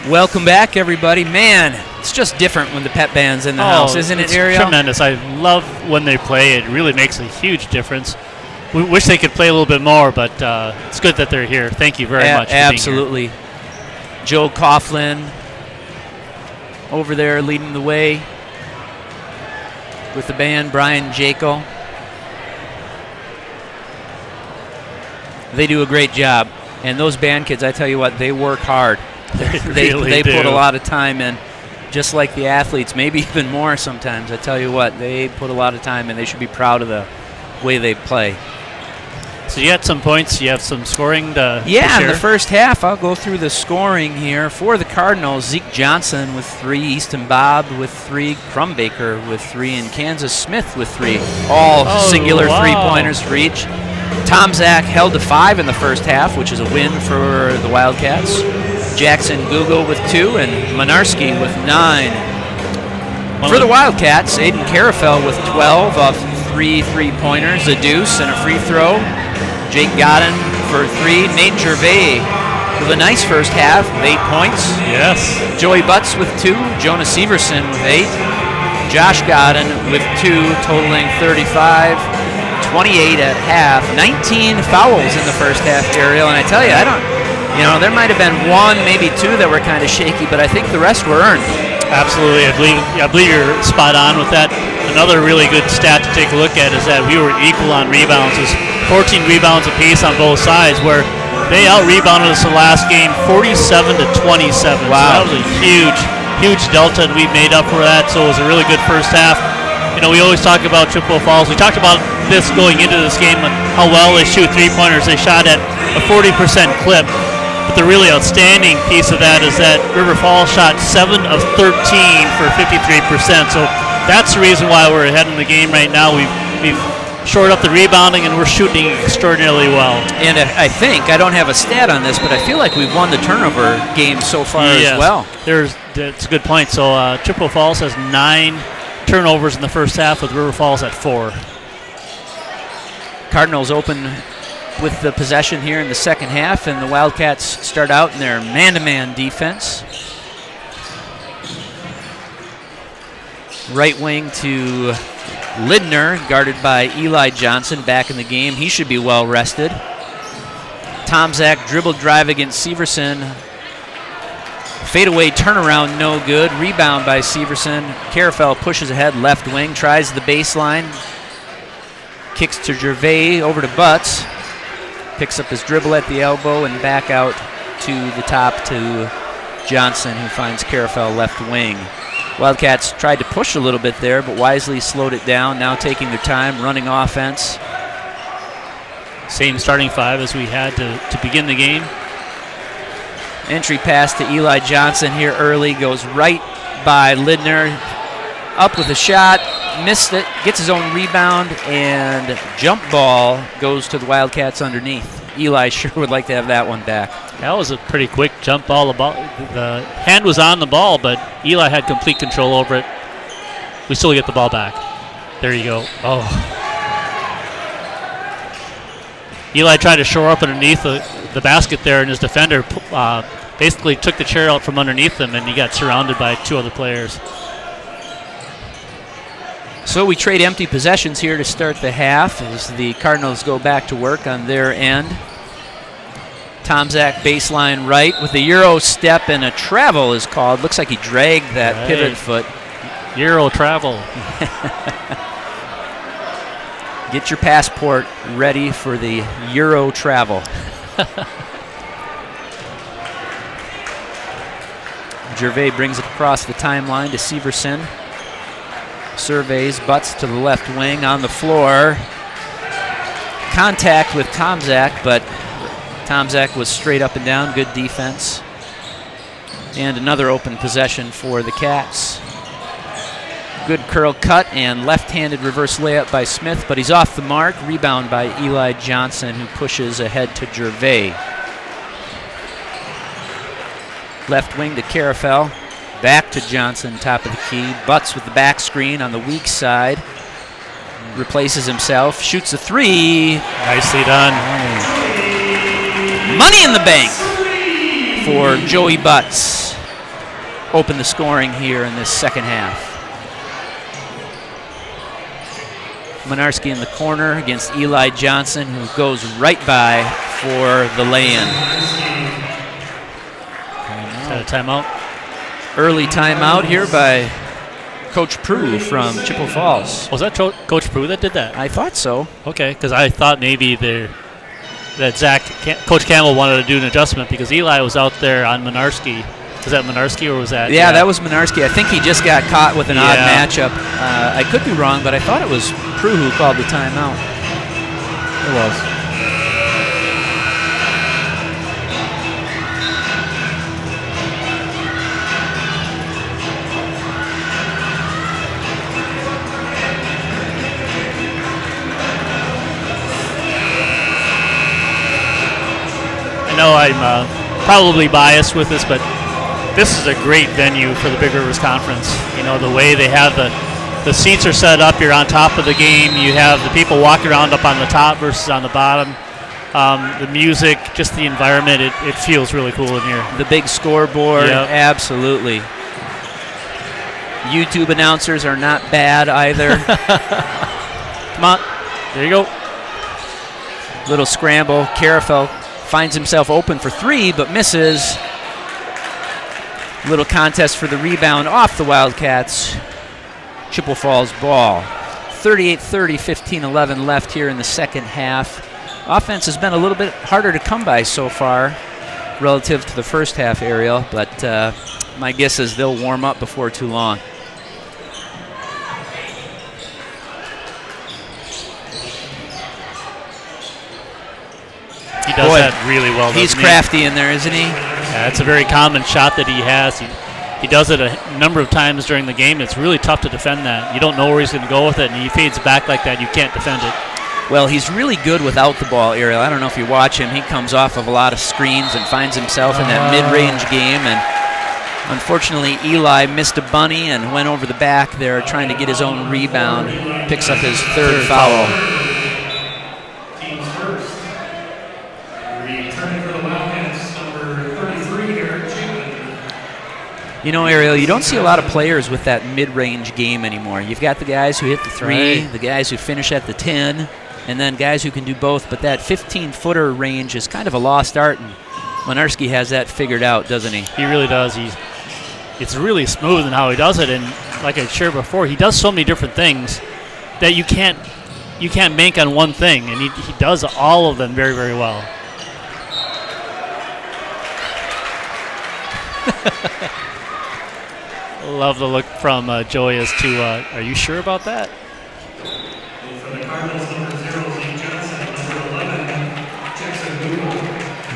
Welcome back, everybody. Man, it's just different when the pep band's in the house, isn't it, it's Ariel? Tremendous. I love when they play. It really makes a huge difference. We wish they could play a little bit more, but it's good that they're here. Thank you very much for Absolutely. Joe Coughlin over there leading the way with the band, Brian Jaco. They do a great job. And those band kids, I tell you what, they work hard. They put a lot of time in, just like the athletes, maybe even more sometimes. I tell you what, they put a lot of time in. They should be proud of the way they play. So you had some points. You have some scoring to Yeah, share. in the first half, I'll go through the scoring here. For the Cardinals, Zeke Johnson with 3, Easton Bob with 3, Crumbaker with 3, and Kansas Smith with 3. All singular three-pointers for each. Tom Zach held to 5 in the first half, which is a win for the Wildcats. Jackson Google with 2, and Minarski with 9. For the Wildcats, Aiden Carafel with 12 off 3 3-pointers, a deuce, and a free throw. Jake Godden for 3. Nate Gervais with a nice first half, 8 points. Yes. Joey Butts with 2. Jonah Severson with 8. Josh Godden with 2, totaling 35. 28 at half. 19 fouls in the first half, Ariel. And I tell you, there might have been 1, maybe 2 that were kind of shaky, but I think the rest were earned. Absolutely. I believe you're spot on with that. Another really good stat to take a look at is that we were equal on rebounds. It was 14 rebounds apiece on both sides, where they out-rebounded us the last game 47 to 27. Wow. So that was a huge delta, and we made up for that. So it was a really good first half. We always talk about Chippewa Falls. We talked about this going into this game, how well they shoot three-pointers. They shot at a 40% clip. But the really outstanding piece of that is that River Falls shot 7 of 13 for 53%. So that's the reason why we're ahead in the game right now. We've shored up the rebounding, and we're shooting extraordinarily well. And I think, I don't have a stat on this, but I feel like we've won the turnover game so far as well. That's a good point. So Chippewa Falls has 9 turnovers in the first half, with River Falls at 4. Cardinals open with the possession here in the second half, and the Wildcats start out in their man-to-man defense. Right wing to Lidner, guarded by Eli Johnson, back in the game. He should be well rested. Tom Zach dribble drive against Severson. Fadeaway turnaround, no good. Rebound by Severson. Carafel pushes ahead, left wing, tries the baseline. Kicks to Gervais, over to Butts. Picks up his dribble at the elbow and back out to the top to Johnson, who finds Carafel left wing. Wildcats tried to push a little bit there, but wisely slowed it down, now taking their time, running offense. Same starting 5 as we had to begin the game. Entry pass to Eli Johnson here early, goes right by Lidner. Up with a shot, missed it, gets his own rebound, and jump ball goes to the Wildcats underneath. Eli sure would like to have that one back. That was a pretty quick jump ball. The hand was on the ball, but Eli had complete control over it. We still get the ball back. There you go. Oh. Eli tried to shore up underneath the basket there, and his defender basically took the chair out from underneath him, and he got surrounded by 2 other players. So we trade empty possessions here to start the half as the Cardinals go back to work on their end. Tom Zach baseline right with a Euro step, and a travel is called. Looks like he dragged that pivot foot. Euro travel. Get your passport ready for the Euro travel. Gervais brings it across the timeline to Severson. Surveys, Butts to the left wing on the floor. Contact with Tom Zach, but Tom Zach was straight up and down. Good defense. And another open possession for the Cats. Good curl cut and left-handed reverse layup by Smith, but he's off the mark. Rebound by Eli Johnson, who pushes ahead to Gervais. Left wing to Carafel. Back to Johnson, top of the key. Butts with the back screen on the weak side. Replaces himself. Shoots a 3. Nicely done. Money in the bank for Joey Butts. open the scoring here in this second half. Mynarski in the corner against Eli Johnson, who goes right by for the lay-in. Timeout. Early timeout here by Coach Prue from Chippewa Falls. Was that Coach Prue that did that? I thought so. Okay, because I thought maybe Coach Campbell wanted to do an adjustment because Eli was out there on Mynarski. Was that Mynarski or was that? Yeah, that was Mynarski. I think he just got caught with an odd matchup. I could be wrong, but I thought it was Prue who called the timeout. It was. I know I'm probably biased with this, but this is a great venue for the Big Rivers Conference. You know, the way they have the seats are set up, you're on top of the game, you have the people walking around up on the top versus on the bottom. The music, just the environment, it feels really cool in here. The big scoreboard, yep. Absolutely. YouTube announcers are not bad either. Come on, there you go. Little scramble, Carafel finds himself open for three, but misses. Little contest for the rebound off the Wildcats. Chippewa Falls ball. 38-30, 15-11 left here in the second half. Offense has been a little bit harder to come by so far relative to the first half, Ariel, but my guess is they'll warm up before too long. He does that really well. He's crafty in there, isn't he? Yeah, it's a very common shot that he has. He does it a number of times during the game. It's really tough to defend that. You don't know where he's going to go with it, and he fades back like that. You can't defend it. Well, he's really good without the ball, Ariel. I don't know if you watch him. He comes off of a lot of screens and finds himself in that mid-range game. And unfortunately, Eli missed a bunny and went over the back there trying to get his own rebound. Picks up his third foul. You know, Ariel, you don't see a lot of players with that mid-range game anymore. You've got the guys who hit the three, the guys who finish at the 10, and then guys who can do both. But that 15-footer range is kind of a lost art, and Mynarski has that figured out, doesn't he? He really does. It's really smooth in how he does it, and like I shared before, he does so many different things that you can't bank on one thing, and he does all of them very, very well. Love the look from Joy as to, are you sure about that?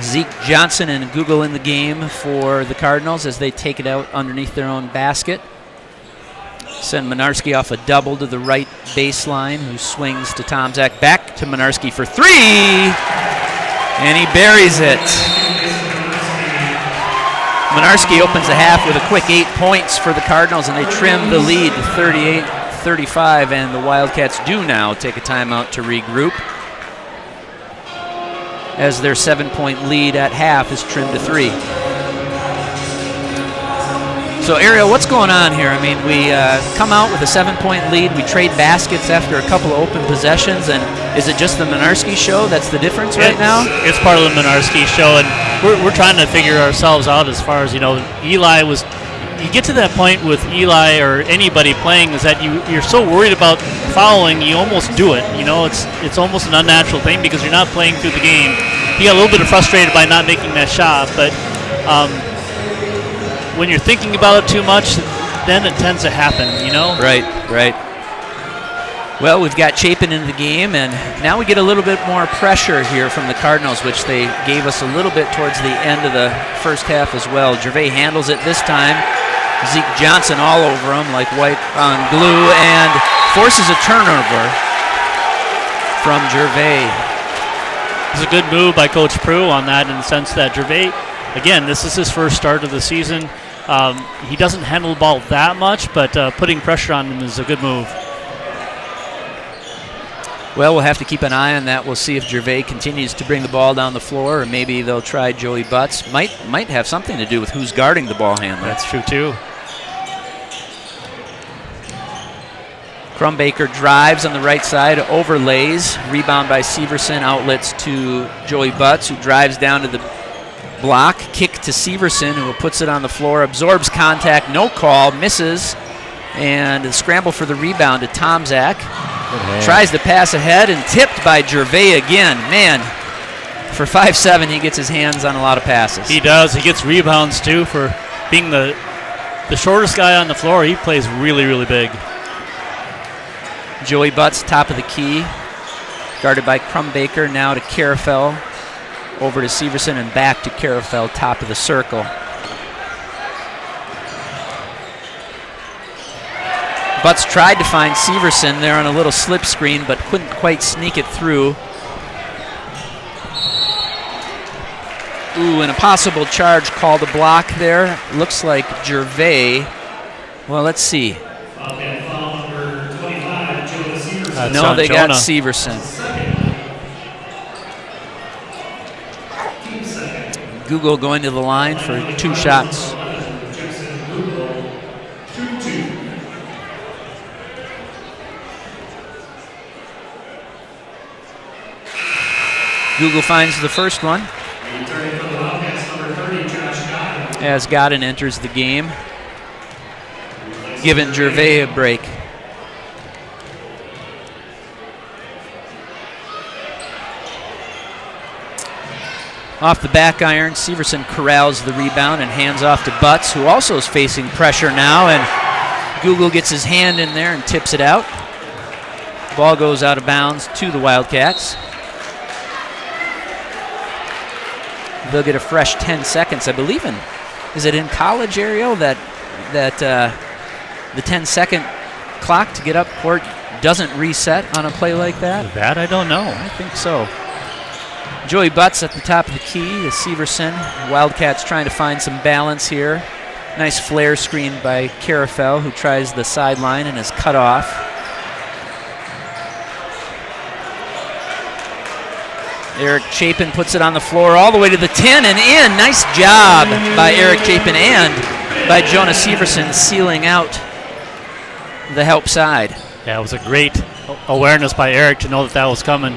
Zeke Johnson and Google in the game for the Cardinals as they take it out underneath their own basket. Send Mynarski off a double to the right baseline, who swings to Tomczak. Back to Mynarski for three, and he buries it. Mynarski opens the half with a quick 8 points for the Cardinals, and they trim the lead to 38-35, and the Wildcats do now take a timeout to regroup as their 7-point lead at half is trimmed to 3. So, Ariel, what's going on here? I mean, we come out with a 7-point lead. We trade baskets after a couple of open possessions, and is it just the Mynarski show that's the difference right now? It's part of the Mynarski show, and we're trying to figure ourselves out as far as, Eli was. You get to that point with Eli or anybody playing is that you're so worried about fouling, you almost do it. It's almost an unnatural thing because you're not playing through the game. You get a little bit frustrated by not making that shot, but when you're thinking about it too much, then it tends to happen, Right. Well, we've got Chapin in the game, and now we get a little bit more pressure here from the Cardinals, which they gave us a little bit towards the end of the first half as well. Gervais handles it this time. Zeke Johnson all over him like white on glue, and forces a turnover from Gervais. It's a good move by Coach Prue on that in the sense that Gervais, again, this is his first start of the season. He doesn't handle the ball that much, but putting pressure on him is a good move. Well, we'll have to keep an eye on that. We'll see if Gervais continues to bring the ball down the floor, or maybe they'll try Joey Butts. Might have something to do with who's guarding the ball handler. That's true, too. Crumbaker drives on the right side, overlays, rebound by Severson, outlets to Joey Butts, who drives down to the block, kick to Severson, who puts it on the floor, absorbs contact, no call, misses, and a scramble for the rebound to Tomzak. Tries to pass ahead and tipped by Gervais again. Man, for 5'7", he gets his hands on a lot of passes. He does. He gets rebounds, too, for being the shortest guy on the floor. He plays really, really big. Joey Butts, top of the key, guarded by Crumbaker, now to Carafel, over to Severson and back to Carafel, top of the circle. Butts tried to find Severson there on a little slip screen, but couldn't quite sneak it through. Ooh, an impossible charge called a block there. Looks like Gervais. Well, let's see. No, they got Severson. Google going to the line for 2 shots. Google finds the first one as Godin enters the game, giving Gervais a break. Off the back iron, Severson corrals the rebound and hands off to Butts, who also is facing pressure now, and Google gets his hand in there and tips it out. Ball goes out of bounds to the Wildcats. They'll get a fresh 10 seconds, I believe. Is it in college, Ariel, that the 10-second clock to get up court doesn't reset on a play like that? That I don't know. I think so. Joey Butts at the top of the key to Severson. Wildcats trying to find some balance here. Nice flare screen by Carafel, who tries the sideline and is cut off. Eric Chapin puts it on the floor all the way to the 10 and in. Nice job by Eric Chapin and by Jonah Severson sealing out the help side. Yeah, it was a great awareness by Eric to know that that was coming.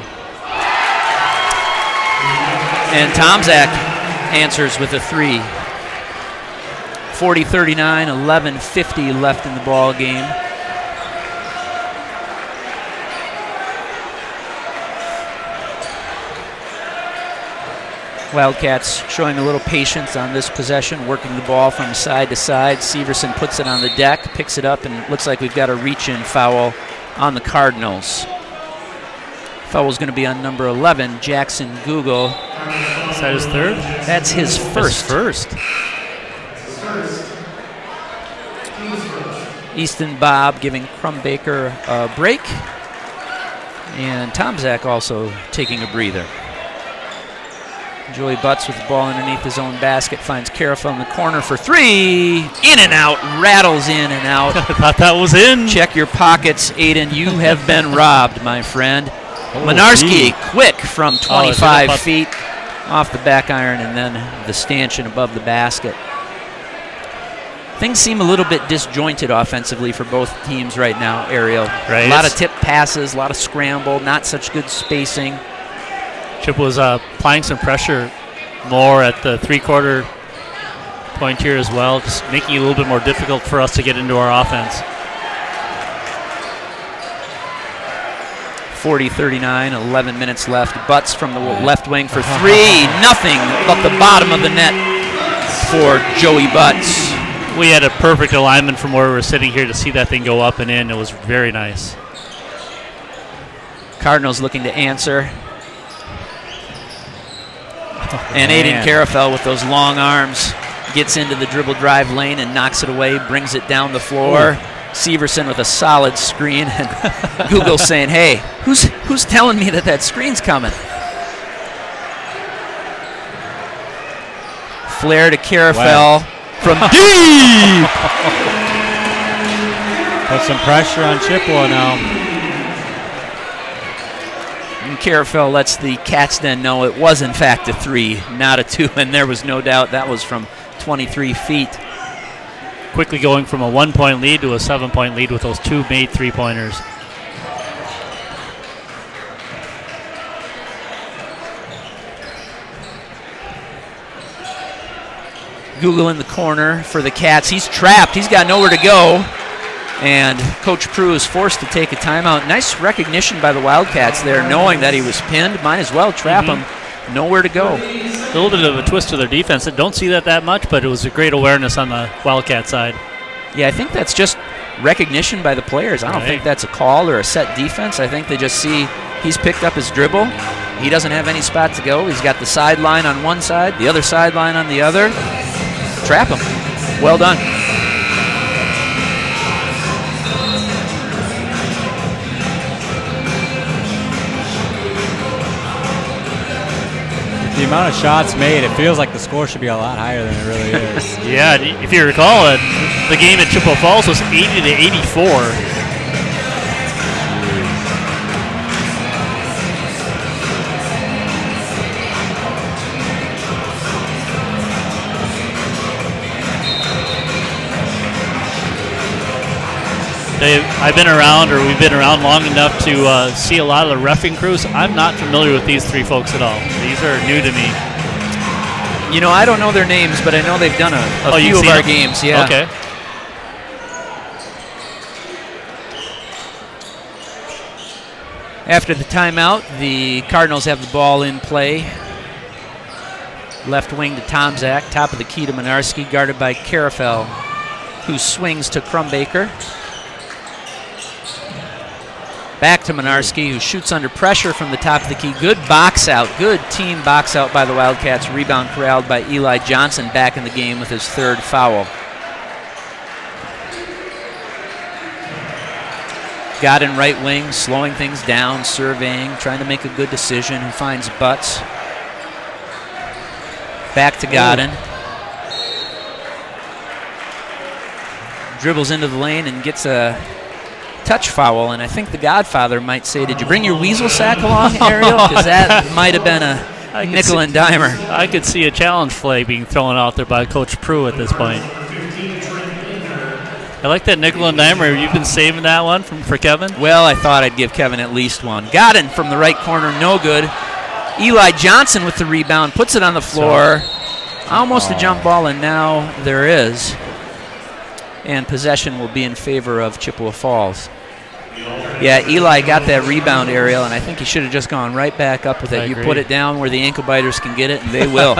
And Tomzak answers with a 3. 40-39, 11:50 left in the ball game. Wildcats showing a little patience on this possession, working the ball from side to side. Severson puts it on the deck, picks it up, and it looks like we've got a reach-in foul on the Cardinals. Foul's going to be on number 11, Jackson Google. Is that his third? That's his first. Easton Bob giving Crumbaker a break. And Tomzak also taking a breather. Joey Butts with the ball underneath his own basket, finds Carafel in the corner for 3. In and out, rattles in and out. I thought that was in. Check your pockets, Aiden. You have been robbed, my friend. Lenarski, quick from 25 feet off the back iron, and then the stanchion above the basket. Things seem a little bit disjointed offensively for both teams right now, Ariel. Right. A lot of tip passes, a lot of scramble, not such good spacing. Chip was applying some pressure more at the three-quarter point here as well, just making it a little bit more difficult for us to get into our offense. 40-39, 11 minutes left. Butts from the left wing for 3. Nothing but the bottom of the net for Joey Butts. We had a perfect alignment from where we were sitting here to see that thing go up and in. It was very nice. Cardinals looking to answer. And Aiden Carafel with those long arms gets into the dribble drive lane and knocks it away, brings it down the floor. Ooh. Severson with a solid screen, and Google saying, hey, who's telling me that screen's coming? Flare to Carafel from deep! Put some pressure on Chippewa now. Carafel lets the Cats then know it was in fact a 3, not a 2, and there was no doubt that was from 23 feet. Quickly going from a 1-point lead to a 7-point lead with those 2 made 3-pointers. Google in the corner for the Cats. He's trapped. He's got nowhere to go. And Coach Prue is forced to take a timeout. Nice recognition by the Wildcats there, knowing that he was pinned. Might as well trap him. Nowhere to go. A little bit of a twist to their defense. I don't see that much, but it was a great awareness on the Wildcat side. Yeah, I think that's just recognition by the players. I don't think that's a call or a set defense. I think they just see he's picked up his dribble. He doesn't have any spot to go. He's got the sideline on one side, the other sideline on the other. Trap him. Well done. The amount of shots made, it feels like the score should be a lot higher than it really is. Yeah, if you recall it, the game at Chippewa Falls was 80-84. I've been around, or we've been around long enough to see a lot of the reffing crews. I'm not familiar with these 3 folks at all. These are new to me. You know, I don't know their names, but I know they've done a few of our games. Yeah. Okay. After the timeout, the Cardinals have the ball in play. Left wing to Tomzak, top of the key to Minarski, guarded by Carafel, who swings to Crumbaker. Back to Minarski, who shoots under pressure from the top of the key. Good box out, good team box out by the Wildcats. Rebound corralled by Eli Johnson, back in the game with his 3rd foul. Godin right wing, slowing things down, surveying, trying to make a good decision. Who finds Butts. Back to Godin. Dribbles into the lane and gets a touch foul, and I think the Godfather might say, did you bring your weasel sack along, Ariel? Because that might have been a nickel and dimer. I could see a challenge flag being thrown out there by Coach Prue at this point. I like that nickel and dimer. You've been saving that one for Kevin? Well, I thought I'd give Kevin at least one. Godin from the right corner, no good. Eli Johnson with the rebound, puts it on the floor. Almost a jump ball, and now there is. And possession will be in favor of Chippewa Falls. Yeah, Eli got that rebound, Ariel, and I think he should have just gone right back up with it. You put it down where the ankle biters can get it, and they will.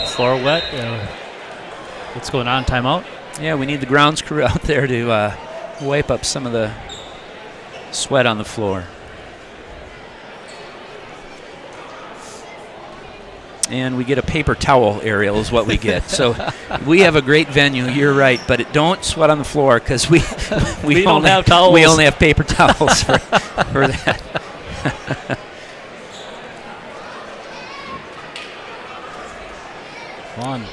Floor wet. What's going on? Timeout? Yeah, we need the grounds crew out there to wipe up some of the sweat on the floor. And we get a paper towel, Ariel, is what we get. So we have a great venue, you're right, but don't sweat on the floor because we don't have towels. We only have paper towels for that. Come on.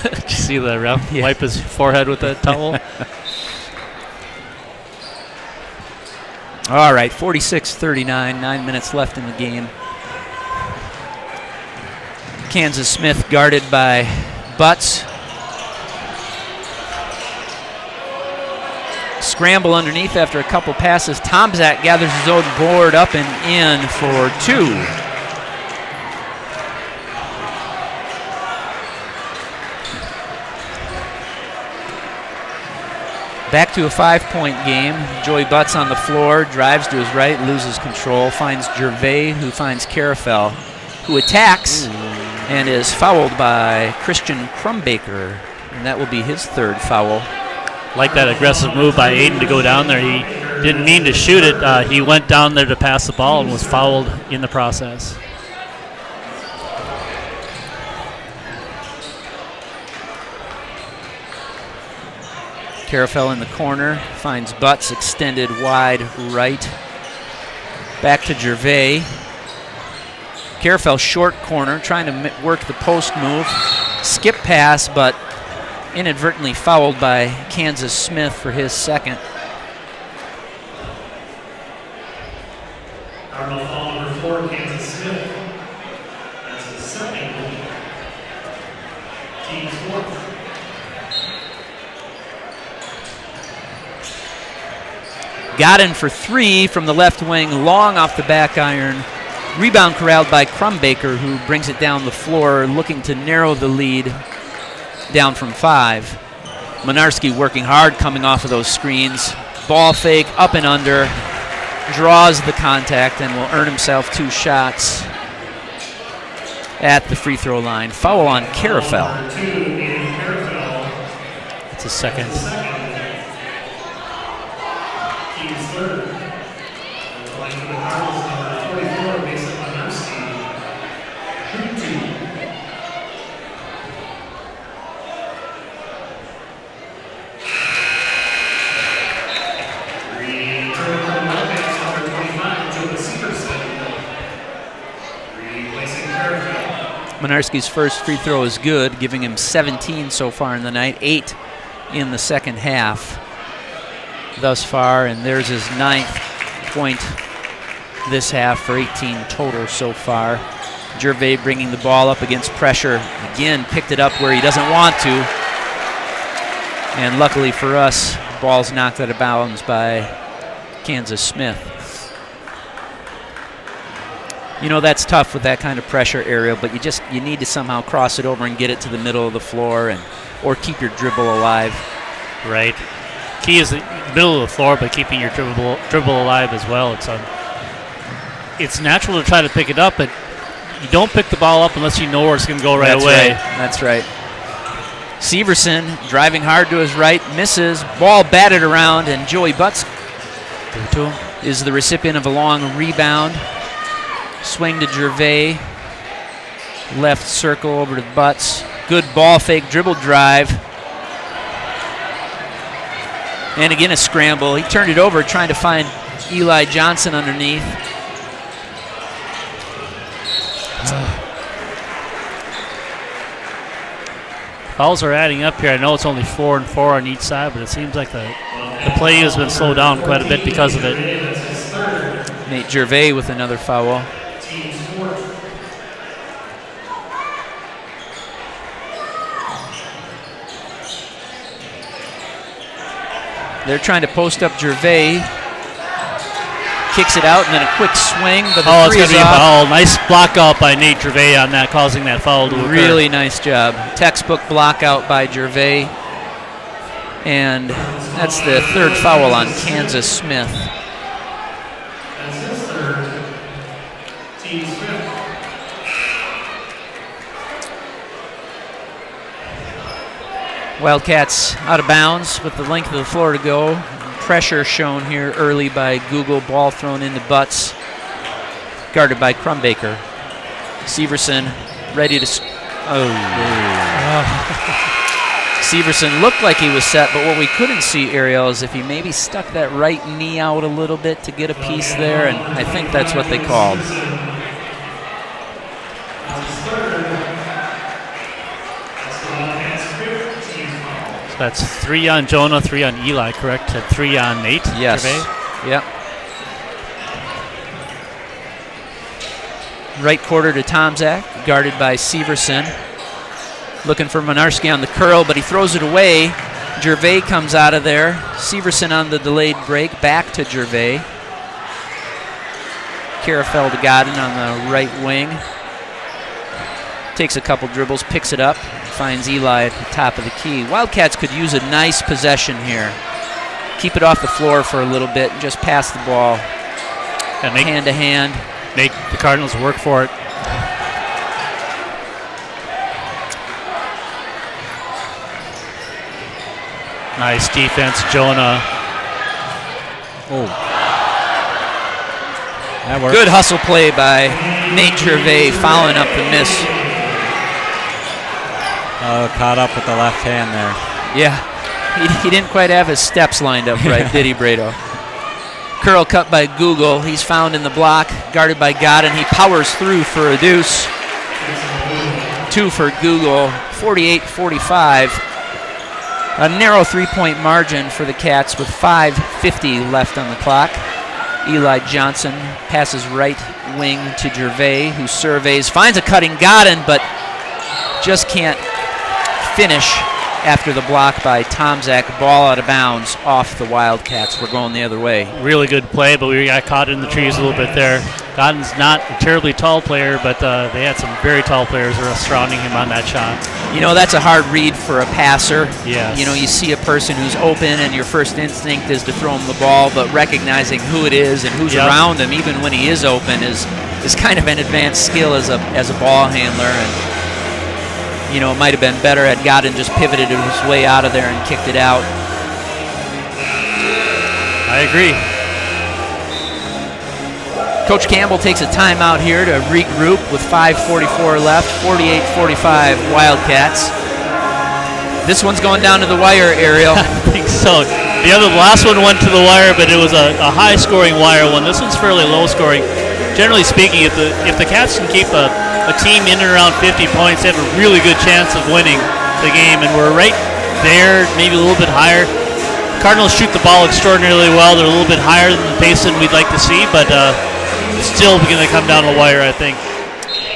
Did you see the ref wipe his forehead with that towel? All right, 46-39, 9 minutes left in the game. Kansas Smith guarded by Butts. Scramble underneath after a couple passes. Tomzak gathers his own board up and in for 2. Back to a 5-point game. Joey Butts on the floor, drives to his right, loses control, finds Gervais, who finds Carafel, who attacks and is fouled by Christian Crumbaker, and that will be his 3rd foul. Like that aggressive move by Aiden to go down there. He didn't mean to shoot it. He went down there to pass the ball and was fouled in the process. Carafel in the corner, finds Butts extended wide right. Back to Gervais. Carafel short corner, trying to work the post move. Skip pass, but inadvertently fouled by Kansas Smith for his second. Cardinal foul number 4, Kansas Smith. That's his second. Team's fourth. Godin for 3 from the left wing, long off the back iron. Rebound corralled by Crumbaker, who brings it down the floor, looking to narrow the lead down from 5. Monarski working hard coming off of those screens. Ball fake, up and under, draws the contact and will earn himself 2 shots at the free throw line. Foul on Carafel. Number 2, Aiden Carafel. It's a second. Team's third. And the line for the Cardinals, number 44, Mason Monarski. Shoot 2. Return from Wildcats, number 25, Joe Severson. Replacing Carafel. Monarski's first free throw is good, giving him 17 so far in the night, 8 in the second half thus far, and there's his 9th point this half for 18 total so far. Gervais bringing the ball up against pressure. Again, picked it up where he doesn't want to. And luckily for us, ball's knocked out of bounds by Kansas Smith. You know, that's tough with that kind of pressure, Ariel, but you need to somehow cross it over and get it to the middle of the floor, or keep your dribble alive. Right. Key is the middle of the floor, but keeping your dribble alive as well. It's natural to try to pick it up, but you don't pick the ball up unless you know where it's going to go right away. That's right. Severson driving hard to his right, misses. Ball batted around, and Joey Butts is the recipient of a long rebound. Swing to Gervais. Left circle over to Butts. Good ball fake, dribble drive. And again a scramble. He turned it over trying to find Eli Johnson underneath. Fouls are adding up here. I know it's only 4 and 4 on each side, but it seems like the play has been slowed down quite a bit because of it. Nate Gervais with another foul. They're trying to post up Gervais. Kicks it out, and then a quick swing, but the three is off. Foul. Nice block out by Nate Gervais on that, causing that foul to occur. Really nice job. Textbook block out by Gervais. And that's the 3rd foul on Kansas Smith. That's his 3rd. Team's 5th. Wildcats out of bounds with the length of the floor to go. Pressure shown here early by Google. Ball thrown into Butts. Guarded by Crumbaker. Severson ready to... Severson looked like he was set, but what we couldn't see, Ariel, is if he maybe stuck that right knee out a little bit to get a piece there, and I think that's what they called. That's 3 on Jonah, 3 on Eli, correct? 3 on Nate? Yes. Gervais? Yep. Right quarter to Tomzak, guarded by Severson. Looking for Monarski on the curl, but he throws it away. Gervais comes out of there. Severson on the delayed break, back to Gervais. Carafel to Godin on the right wing. Takes a couple dribbles, picks it up, finds Eli at the top of the key. Wildcats could use a nice possession here. Keep it off the floor for a little bit and just pass the ball hand to hand. Make the Cardinals work for it. Nice defense, Jonah. Oh. That worked. Good hustle play by Nate Gervais, following up the miss. Caught up with the left hand there. Yeah, he didn't quite have his steps lined up right, did he, Brado? Curl cut by Google. He's found in the block, guarded by Godin. He powers through for a deuce. 2 for Google, 48-45. A narrow three-point margin for the Cats with 5:50 left on the clock. Eli Johnson passes right wing to Gervais, who surveys, finds a cutting Godin, but just can't finish after the block by Tomzak. Ball out of bounds off the Wildcats. We're going the other way. Really good play, but we got caught in the trees a little bit there. Godin's not a terribly tall player, but they had some very tall players surrounding him on that shot. You know, that's a hard read for a passer. Yes. You know, you see a person who's open and your first instinct is to throw him the ball, but recognizing who it is and who's around him, even when he is open, is kind of an advanced skill as a ball handler. And, you know, it might have been better had Godin just pivoted his way out of there and kicked it out. I agree. Coach Campbell takes a timeout here to regroup with 5:44 left, 48-45 Wildcats. This one's going down to the wire, Ariel. I think so. The last one went to the wire, but it was a high-scoring wire one. This one's fairly low-scoring. Generally speaking, if the Cats can keep a team in and around 50 points, they have a really good chance of winning the game, and we're right there, maybe a little bit higher. Cardinals shoot the ball extraordinarily well. They're a little bit higher than the pace than we'd like to see, but still going to come down the wire, I think.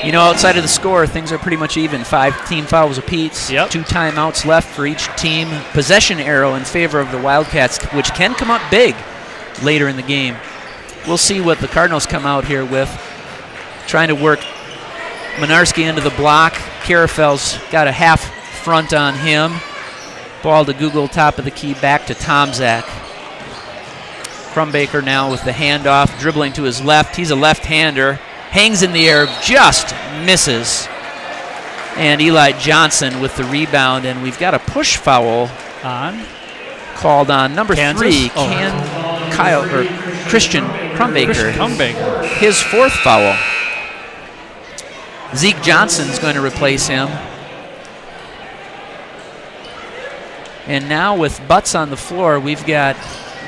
You know, outside of the score, things are pretty much even. 5 team fouls apiece. Yep. 2 timeouts left for each team. Possession arrow in favor of the Wildcats, which can come up big later in the game. We'll see what the Cardinals come out here with. Trying to work Minarski into the block. Carafel's got a half front on him. Ball to Google, top of the key, back to Tomzak. Crumbaker now with the handoff, dribbling to his left. He's a left-hander. Hangs in the air, just misses. And Eli Johnson with the rebound, and we've got a push foul called on number Kansas? 3, Christian Crumbaker. His 4th foul. Zeke Johnson's going to replace him. And now with Butts on the floor, we've got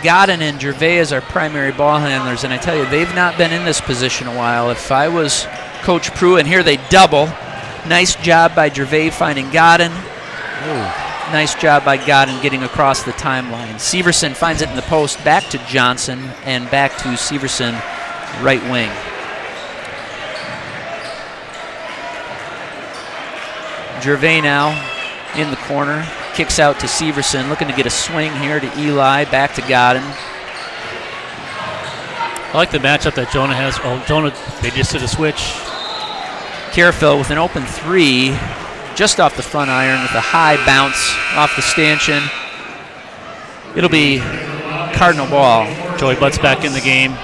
Godin and Gervais as our primary ball handlers, and I tell you, they've not been in this position a while. If I was Coach Prue, and here they double. Nice job by Gervais finding Godin. Nice job by Godin getting across the timeline. Severson finds it in the post, back to Johnson, and back to Severson, right wing. Gervais now in the corner. Kicks out to Severson, looking to get a swing here to Eli, back to Godin. I like the matchup that Jonah has. Oh, Jonah, they just did a switch. Carafel with an open 3, just off the front iron with a high bounce off the stanchion. It'll be Cardinal ball. Joey Butts back in the game.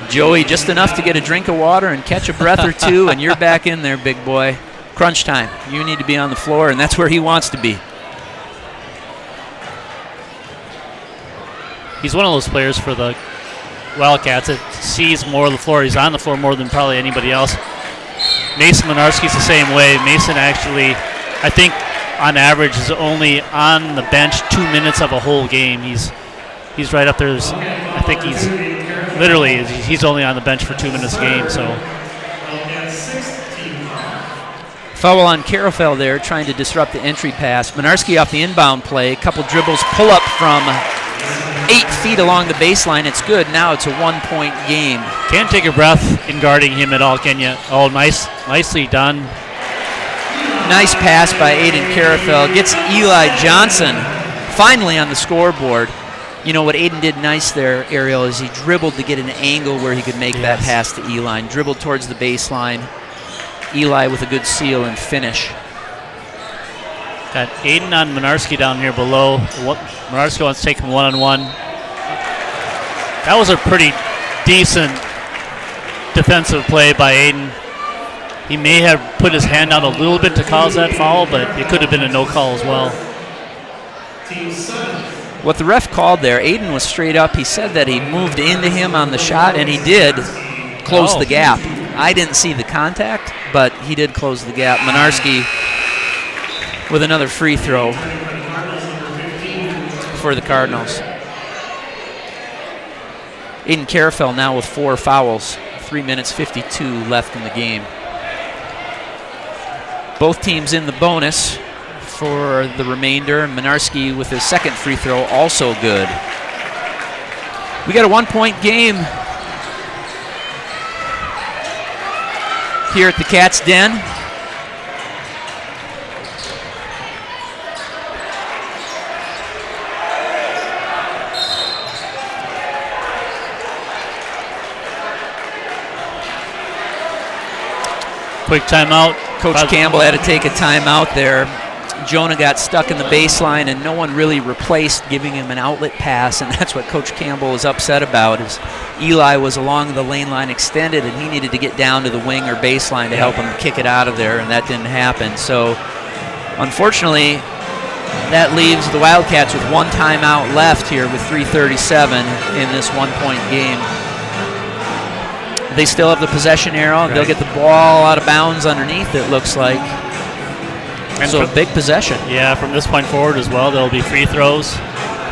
Joey, just enough to get a drink of water and catch a breath or two, and you're back in there, big boy. Crunch time. You need to be on the floor, and that's where he wants to be. He's one of those players for the Wildcats that sees more of the floor. He's on the floor more than probably anybody else. Mason Minarski's the same way. Mason actually, I think, on average, is only on the bench 2 minutes of a whole game. He's right up there. I think he's only on the bench for 2 minutes a game. So foul on Carafel there, trying to disrupt the entry pass. Minarski off the inbound play. Couple dribbles, pull up from 8 feet along the baseline. It's good. Now it's a 1-point game. Can't take a breath in guarding him at all, can you? Oh, nicely done. Nice pass by Aiden Carafel. Gets Eli Johnson finally on the scoreboard. You know what Aiden did nice there, Ariel, is he dribbled to get an angle where he could make that pass to Eli. Dribbled towards the baseline. Eli with a good seal and finish. Got Aiden on Minarski down here below. Minarski wants to take him one-on-one. That was a pretty decent defensive play by Aiden. He may have put his hand out a little bit to cause that foul, but it could have been a no call as well. What the ref called there, Aiden was straight up. He said that he moved into him on the shot, and he did close the gap. I didn't see the contact, but he did close the gap. Minarski with another free throw for the Cardinals. Aiden Carafel now with 4 fouls. 3 minutes 52 left in the game. Both teams in the bonus. for the remainder. Minarski with his second free throw, also good. We got a 1-point game here at the Cat's Den. Quick timeout. Coach Campbell had to take a timeout there. Jonah got stuck in the baseline, and no one really replaced giving him an outlet pass, and that's what Coach Campbell was upset about. Is Eli was along the lane line extended, and he needed to get down to the wing or baseline to help him kick it out of there, and that didn't happen. So, unfortunately, that leaves the Wildcats with one timeout left here with 3:37 in this 1-point game. They still have the possession arrow. They'll get the ball out of bounds underneath, it looks like. And so a big possession. Yeah, from this point forward as well, there'll be free throws.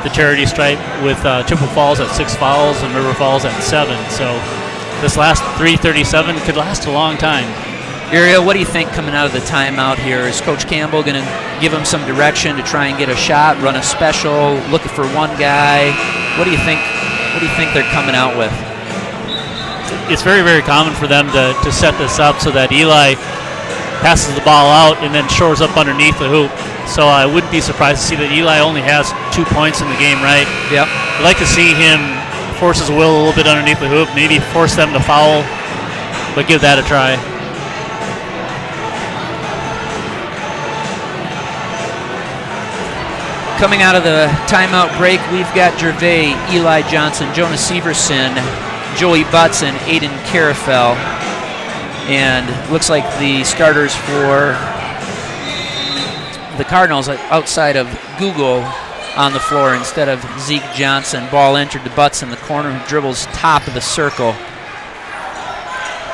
The charity stripe with Chippewa Falls at 6 fouls and River Falls at 7. So this last 3:37 could last a long time. Ariel, what do you think coming out of the timeout here? Is Coach Campbell going to give him some direction to try and get a shot, run a special, looking for one guy? What do you think? What do you think they're coming out with? It's very, very common for them to set this up so that Eli passes the ball out and then shores up underneath the hoop. So I wouldn't be surprised to see that Eli only has 2 points in the game, right? Yep. I'd like to see him force his will a little bit underneath the hoop, maybe force them to foul, but give that a try. Coming out of the timeout break, we've got Gervais, Eli Johnson, Jonas Severson, Joey Butts, and Aiden Carafel. And looks like the starters for the Cardinals outside of Google on the floor instead of Zeke Johnson. Ball entered to Butts in the corner, who dribbles top of the circle.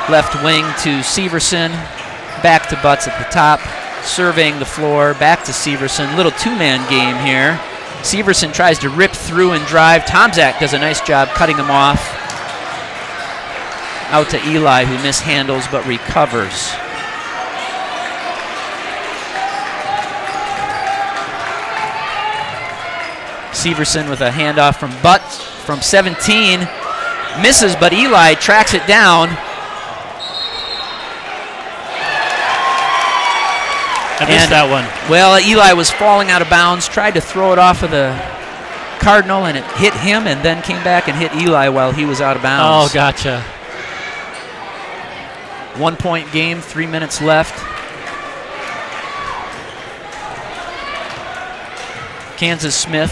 Left wing to Severson, back to Butts at the top, surveying the floor, back to Severson. Little two-man game here. Severson tries to rip through and drive. Tomczak does a nice job cutting him off. Out to Eli, who mishandles but recovers. Severson with a handoff from Butts from 17. Misses, but Eli tracks it down. I missed that one. Well, Eli was falling out of bounds, tried to throw it off of the Cardinal, and it hit him and then came back and hit Eli while he was out of bounds. Oh, gotcha. 1-point game, 3 minutes left. Kansas Smith,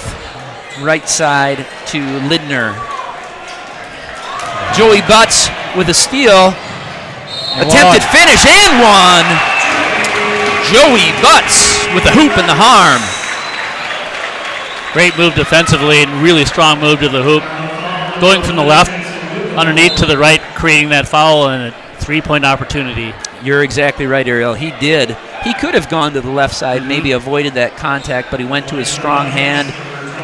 right side to Lidner. Joey Butts with a steal. Attempted finish and one. Joey Butts with the hoop and the harm. Great move defensively and really strong move to the hoop. Going from the left underneath to the right, creating that foul and a 3-point opportunity. You're exactly right, Ariel. He did. He could have gone to the left side, maybe avoided that contact, but he went to his strong hand,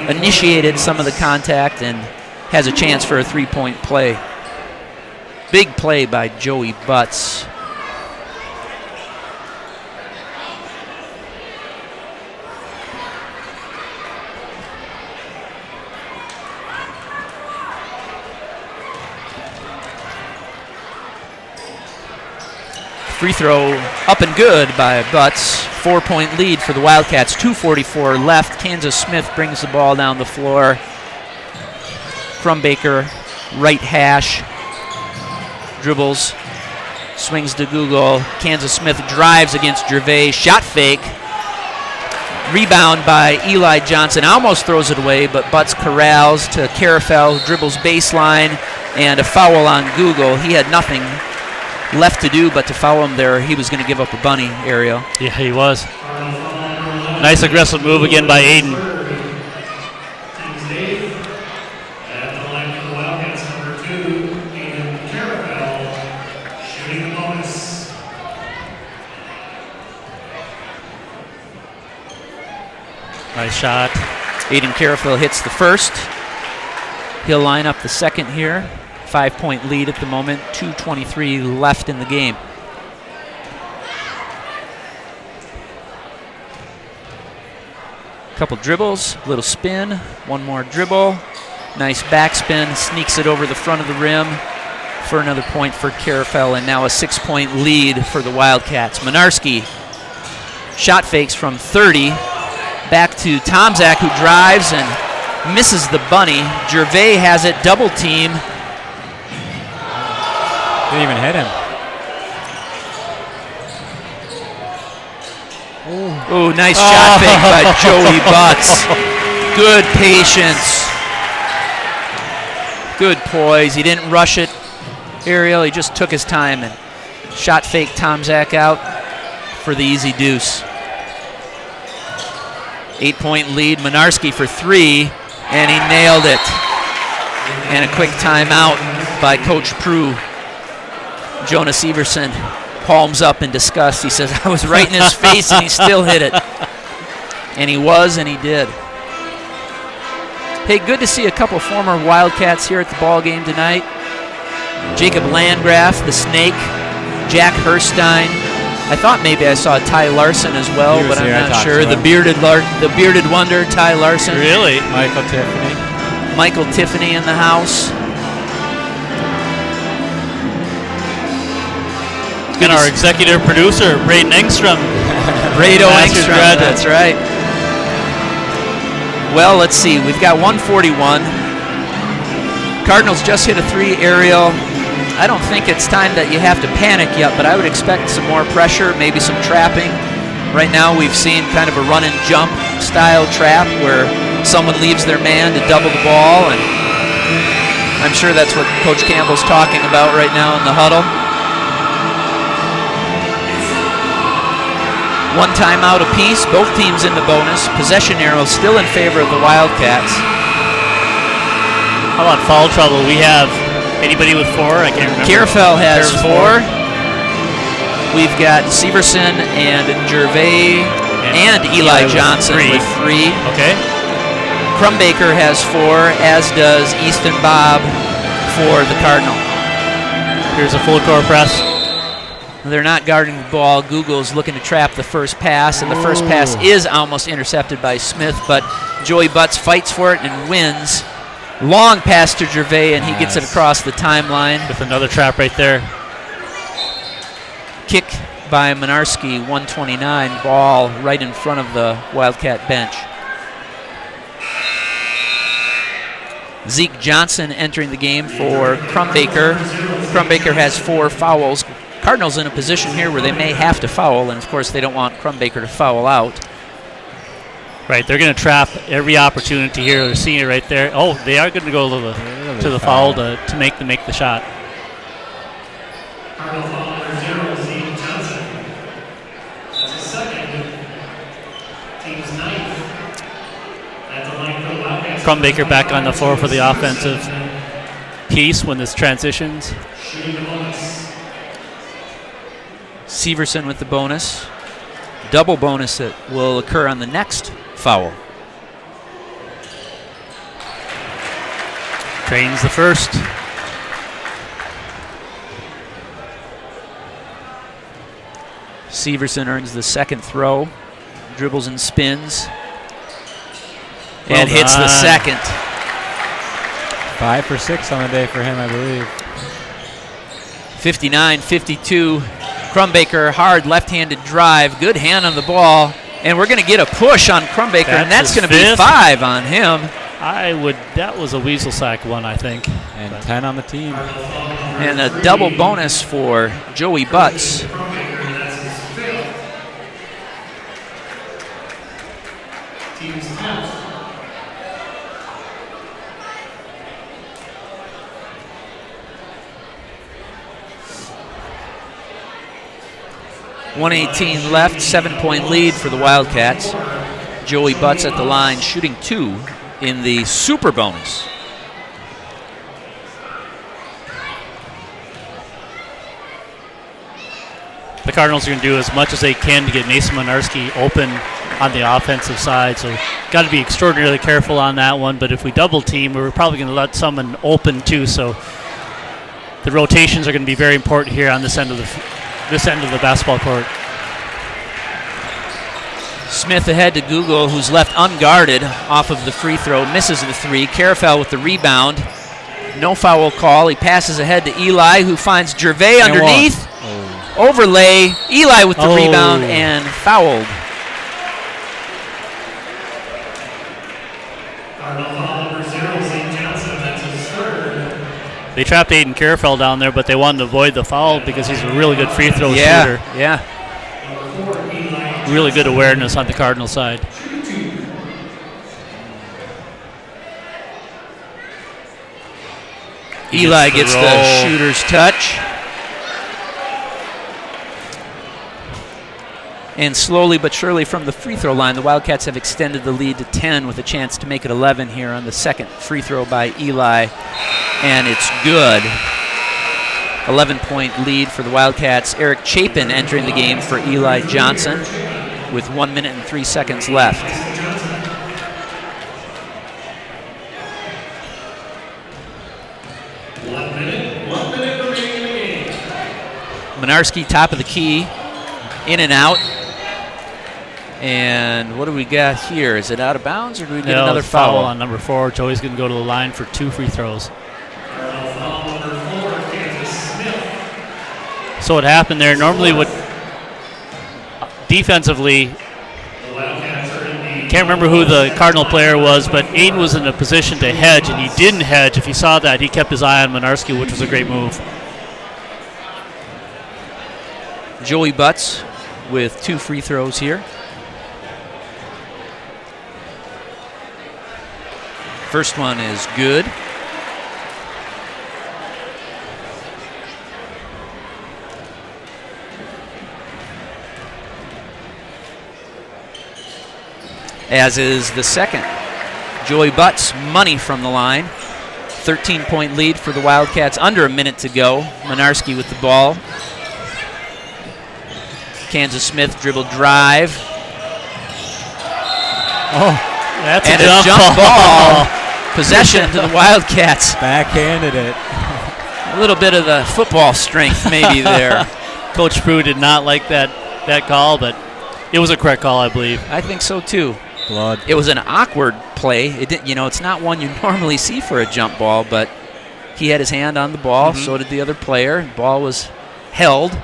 initiated some of the contact, and has a chance for a 3-point play. Big play by Joey Butts. Free throw up and good by Butts. 4-point lead for the Wildcats. 2:44 left. Kansas Smith brings the ball down the floor. Crumbaker, right hash. Dribbles. Swings to Google. Kansas Smith drives against Gervais. Shot fake. Rebound by Eli Johnson. Almost throws it away, but Butts corrals to Carafel. Dribbles baseline. And a foul on Google. He had nothing left to do but to foul him there. He was going to give up a bunny, Ariel. Yeah, he was. Nice aggressive move again by Aiden. At the line for the Wildcats, number 2, Aiden Carafel, shooting the bonus. Nice shot. Aiden Carafel hits the first. He'll line up the second here. 5-point lead at the moment, 2:23 left in the game. Couple dribbles, little spin, one more dribble. Nice backspin, sneaks it over the front of the rim for another point for Carafel, and now a 6-point lead for the Wildcats. Minarski shot fakes from 30. Back to Tomzak, who drives and misses the bunny. Gervais has it, double team. Didn't even hit him. Ooh, nice shot fake by Joey Butts. Good patience. Good poise. He didn't rush it, Ariel. He just took his time and shot fake Tomzak out for the easy deuce. 8-point lead. Minarski for 3, and he nailed it. And a quick timeout by Coach Prue. Jonas Everson palms up in disgust. He says, I was right in his face and he still hit it. And he was, and he did. Hey, good to see a couple former Wildcats here at the ball game tonight. Jacob Landgraf, the Snake, Jack Herstein. I thought maybe I saw Ty Larson as well, but I'm not sure. The bearded wonder, Ty Larson. Really? Michael Tiffany in the house. And our executive producer, Braden Engstrom. Brado Engstrom, that's right. Well, let's see. We've got 141. Cardinals just hit a 3 aerial. I don't think it's time that you have to panic yet, but I would expect some more pressure, maybe some trapping. Right now we've seen kind of a run and jump style trap where someone leaves their man to double the ball, and I'm sure that's what Coach Campbell's talking about right now in the huddle. One timeout apiece, both teams in the bonus. Possession arrow still in favor of the Wildcats. How about foul trouble? We have anybody with 4? I can't remember. Carafel has 4. We've got Severson and Gervais and Eli Johnson with 3. Okay. Crumbaker has 4, as does Easton Bob for the Cardinal. Here's a full court press. They're not guarding the ball. Google's looking to trap the first pass, and the first pass is almost intercepted by Smith, but Joey Butts fights for it and wins. Long pass to Gervais, and he gets it across the timeline. With another trap right there. Kick by Minarski, 129, ball right in front of the Wildcat bench. Zeke Johnson entering the game for Crumbaker. Crumbaker has 4 fouls. Cardinals in a position here where they may have to foul, and of course they don't want Crumbaker to foul out. Right, they're going to trap every opportunity here. They're seeing it right there. Oh, they are going to go to the foul to make the shot. Cardinal foul number 0, Zeke Johnson. That's his second. Team's 9th. At the line for the Wildcats. Crumbaker back on the floor for the offensive piece when this transitions. Shooting the bonus. Severson with the bonus. Double bonus that will occur on the next foul. Trains the first. Severson earns the second throw. Dribbles and spins. And hits the second. 5 for 6 on the day for him, I believe. 59-52. Crumbaker, hard left-handed drive. Good hand on the ball. And we're going to get a push on Crumbaker, and that's going to be 5 on him. That was a weasel sack one, I think. And 10 on the team. And a double bonus for Joey Butts. Team's 10th. .118 left, 7-point lead for the Wildcats. Joey Butts at the line, shooting 2 in the super bonus. The Cardinals are going to do as much as they can to get Mason Minarski open on the offensive side, so got to be extraordinarily careful on that one. But if we double team, we're probably going to let someone open too. So the rotations are going to be very important here on this end of the basketball court. Smith ahead to Google, who's left unguarded off of the free throw, misses the three. Carafel with the rebound. No foul call. He passes ahead to Eli, who finds Gervais underneath. Overlay. Eli with the rebound and fouled. They trapped Aiden Carafel down there, but they wanted to avoid the foul because he's a really good free throw shooter. Yeah. Really good awareness on the Cardinal side. Eli gets the shooter's touch. And slowly but surely from the free throw line, the Wildcats have extended the lead to 10 with a chance to make it 11 here on the second free throw by Eli. And it's good. 11-point lead for the Wildcats. Eric Chapin entering the game for Eli Johnson with 1 minute and 3 seconds left. One minute remaining in the game. Minarski top of the key, in and out. And what do we got here? Is it out of bounds or do we get another foul? On number 4. Joey's going to go to the line for 2 free throws. So what happened there, normally what defensively, can't remember who the Cardinal player was, but Aiden was in a position to hedge, and he didn't hedge. If he saw that, he kept his eye on Minarski, which was a great move. Joey Butts with 2 free throws here. First one is good. As is the second. Joey Butts, money from the line. 13-point lead for the Wildcats, under a minute to go. Minarski with the ball. Kansas Smith dribble drive. That's and a jump ball. Possession to the Wildcats. Backhanded it. A little bit of the football strength maybe there. Coach Prue did not like that call, but it was a correct call, I believe. I think so too. Blood. It was an awkward play. It didn't, it's not one you normally see for a jump ball, but he had his hand on the ball. So did the other player. The ball was held.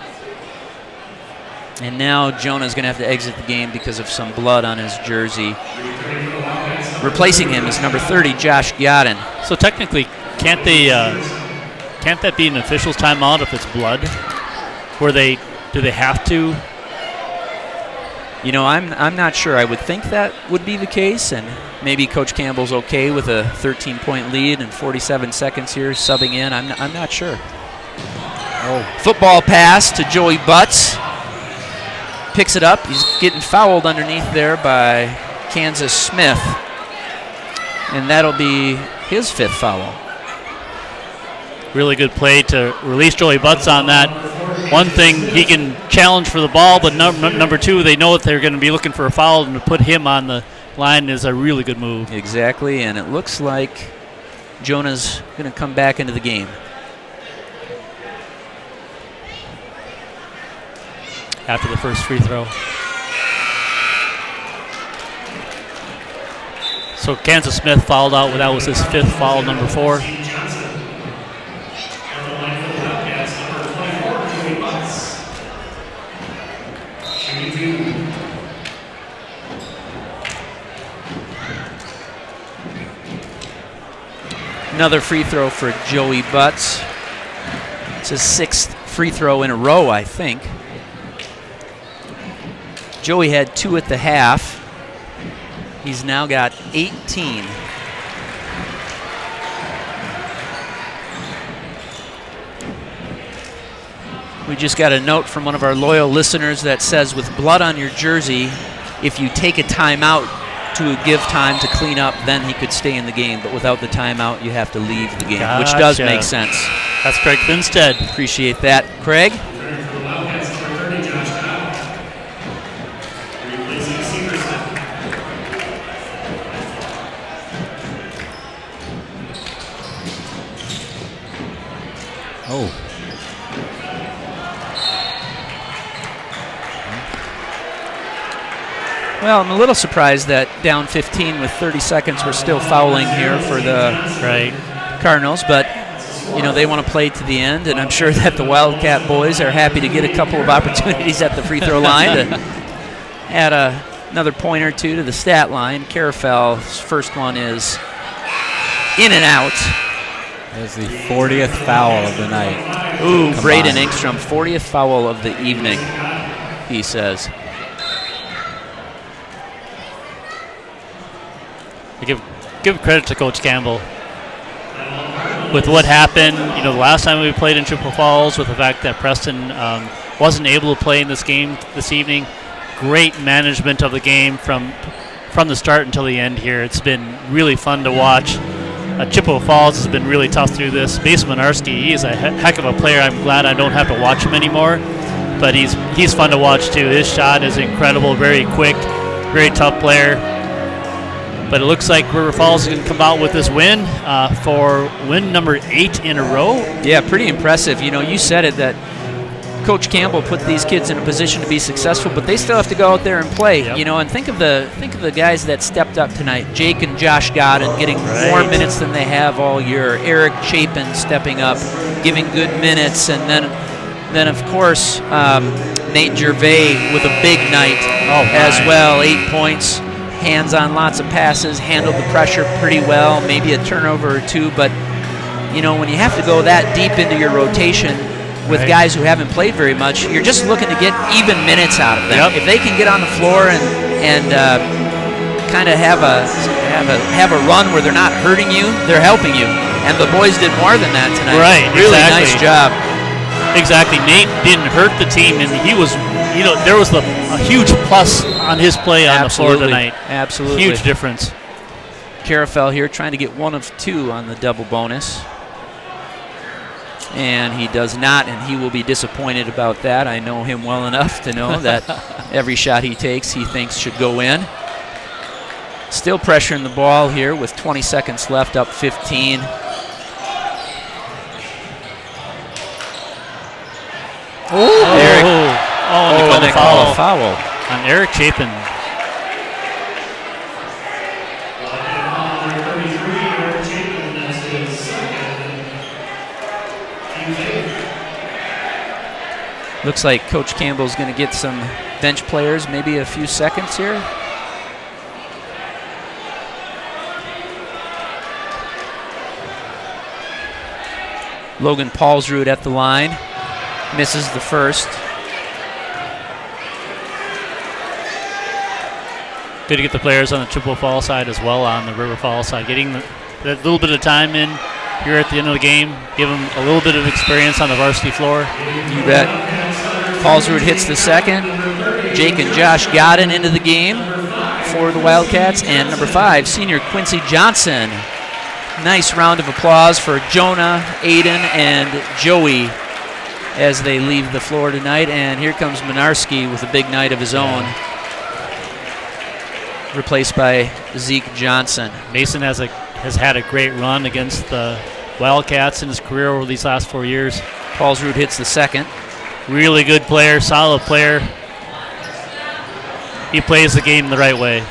And now Jonah's going to have to exit the game because of some blood on his jersey. Replacing him is number 30, Josh Godin. So technically, can't that be an official's timeout if it's blood? Do they have to? I'm not sure. I would think that would be the case, and maybe Coach Campbell's okay with a 13-point lead and 47 seconds here subbing in. I'm not sure. Football pass to Joey Butts. Picks it up. He's getting fouled underneath there by Kansas Smith. And that'll be his 5th foul. Really good play to release Joey Butts on that. One thing, he can challenge for the ball, but number 2, they know that they're going to be looking for a foul, and to put him on the line is a really good move. Exactly, and it looks like Jonah's going to come back into the game. After the first free throw. So Kansas Smith fouled out. That was his 5th foul, number 4. Another free throw for Joey Butts. It's his 6th free throw in a row, I think. Joey had 2 at the half. He's now got 18. We just got a note from one of our loyal listeners that says, with blood on your jersey, if you take a timeout to give time to clean up, then he could stay in the game. But without the timeout, you have to leave the game, which does make sense. That's Craig Finstead. Appreciate that. Craig? Well, I'm a little surprised that down 15 with 30 seconds we're still fouling here for the Cardinals, but they want to play to the end, and I'm sure that the Wildcat boys are happy to get a couple of opportunities at the free throw line to add another point or two to the stat line. Carafel's first one is in and out. That's the 40th foul of the night. Ooh, Combined. Braden Engstrom, 40th foul of the evening, he says. I give credit to Coach Campbell with what happened. The last time we played in Chippewa Falls, with the fact that Preston wasn't able to play in this game this evening. Great management of the game from the start until the end here. It's been really fun to watch. Chippewa Falls has been really tough through this. Mason Minarski, he is a heck of a player. I'm glad I don't have to watch him anymore, but he's fun to watch too. His shot is incredible, very quick, very tough player. But it looks like River Falls is going to come out with this win for win number 8 in a row. Yeah, pretty impressive. You said it, that Coach Campbell put these kids in a position to be successful, but they still have to go out there and play. Yep. And think of the guys that stepped up tonight. Jake and Josh Godden getting more minutes than they have all year. Eric Chapin stepping up, giving good minutes, and then of course Nate Gervais with a big night as well. 8 points, hands on lots of passes, handled the pressure pretty well. Maybe a turnover or two, but when you have to go that deep into your rotation with guys who haven't played very much, you're just looking to get even minutes out of them. Yep. If they can get on the floor and kind of have a run where they're not hurting you, they're helping you. And the boys did more than that tonight. Right, really exactly. Nice job. Exactly. Nate didn't hurt the team, and he was, there was a huge plus on his play on the floor tonight. Absolutely. Huge difference. Carafel here trying to get 1 of 2 on the double bonus. And he does not, and he will be disappointed about that. I know him well enough to know that every shot he takes he thinks should go in. Still pressuring the ball here with 20 seconds left, up 15. Eric. And they call a foul on Eric Chapin. Looks like Coach Campbell's going to get some bench players, maybe a few seconds here. Logan Paulsrud at the line. Misses the first. Good to get the players on the Chippewa Falls side as well on the River Falls side. Getting that little bit of time in here at the end of the game. Give them a little bit of experience on the varsity floor. You bet. Paulsrud hits the second. Jake and Josh Godden into the game for the Wildcats. And number 5, senior Quincy Johnson. Nice round of applause for Jonah, Aiden, and Joey as they leave the floor tonight. And here comes Minarski with a big night of his own, replaced by Zeke Johnson. Mason has had a great run against the Wildcats in his career over these last 4 years. Paulsrud hits the second. Really good player, solid player. He plays the game the right way.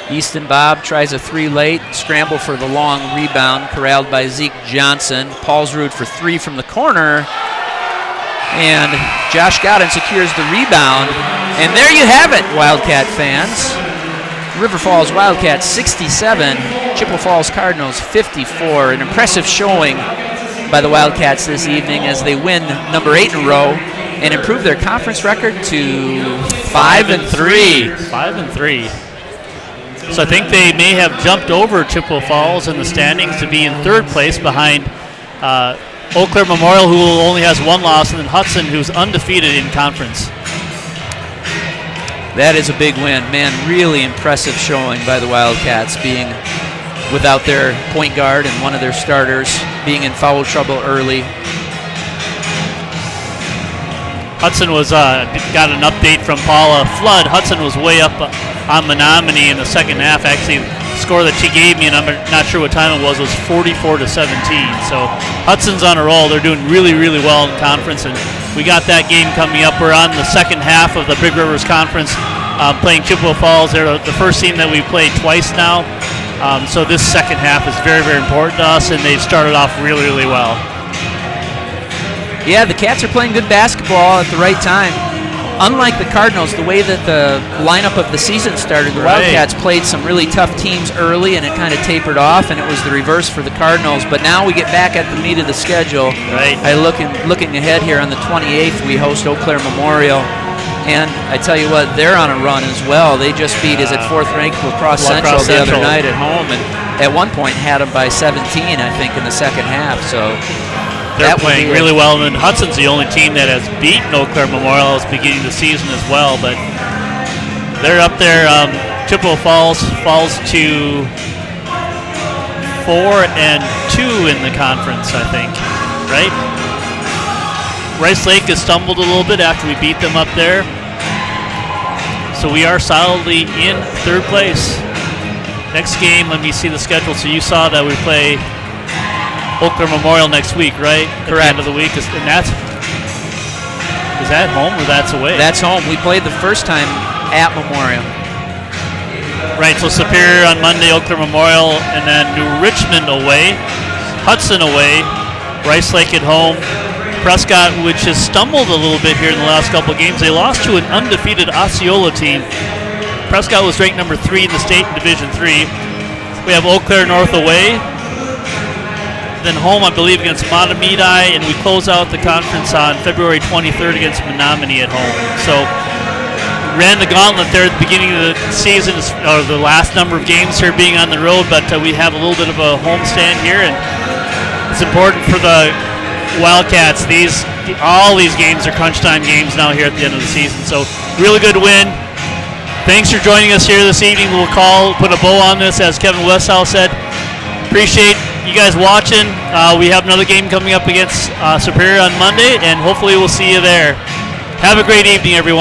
Easton Bob tries a 3 late, scramble for the long rebound, corralled by Zeke Johnson. Paulsrud for 3 from the corner, and Josh Godden secures the rebound. And there you have it, Wildcat fans. River Falls Wildcats 67, Chippewa Falls Cardinals 54. An impressive showing by the Wildcats this evening as they win number 8 in a row and improve their conference record to 5-3. 5-3. So I think they may have jumped over Chippewa Falls in the standings to be in 3rd place behind Eau Claire Memorial, who only has 1 loss, and then Hudson, who's undefeated in conference. That is a big win. Man, really impressive showing by the Wildcats, being without their point guard and one of their starters, being in foul trouble early. Hudson was got an update from Paula Flood. Hudson was way up on Menominee in the second half. Actually, the score that she gave me, and I'm not sure what time it was 44-17. So Hudson's on a roll. They're doing really, really well in conference, and we got that game coming up. We're on the second half of the Big Rivers Conference, playing Chippewa Falls. They're the first team that we've played twice now. So this second half is very, very important to us, and they've started off really, really well. Yeah, the Cats are playing good basketball at the right time. Unlike the Cardinals, the way that the lineup of the season started, the Wildcats played some really tough teams early, and it kind of tapered off, and it was the reverse for the Cardinals. But now we get back at the meat of the schedule. Right. Looking ahead here on the 28th, we host Eau Claire Memorial. And I tell you what, they're on a run as well. They just beat, is it 4th ranked La Crosse Central the other night at home, and at one point had them by 17, I think, in the second half. So they're playing really well. And Hudson's the only team that has beaten Eau Claire Memorial at the beginning of the season as well. But they're up there. Chippewa Falls falls to 4-2 in the conference, I think, right? Rice Lake has stumbled a little bit after we beat them up there. So we are solidly in third place. Next game, let me see the schedule. So you saw that we play Eau Claire Memorial next week, right? Correct. At the end of the week. Is that home or that's away? That's home. We played the first time at Memorial. Right, so Superior on Monday, Eau Claire Memorial, and then New Richmond away, Hudson away, Rice Lake at home. Prescott, which has stumbled a little bit here in the last couple of games. They lost to an undefeated Osceola team. Prescott was ranked number 3 in the state in Division 3. We have Eau Claire North away. Then home, I believe, against Matamidi, and we close out the conference on February 23rd against Menominee at home. So ran the gauntlet there at the beginning of the season, or the last number of games here being on the road, but we have a little bit of a homestand here, and it's important for the Wildcats. All these games are crunch time games now here at the end of the season. So really good win. Thanks for joining us here this evening. We'll put a bow on this, as Kevin Westhouse said. Appreciate you guys watching. We have another game coming up against Superior on Monday, and hopefully we'll see you there. Have a great evening, everyone.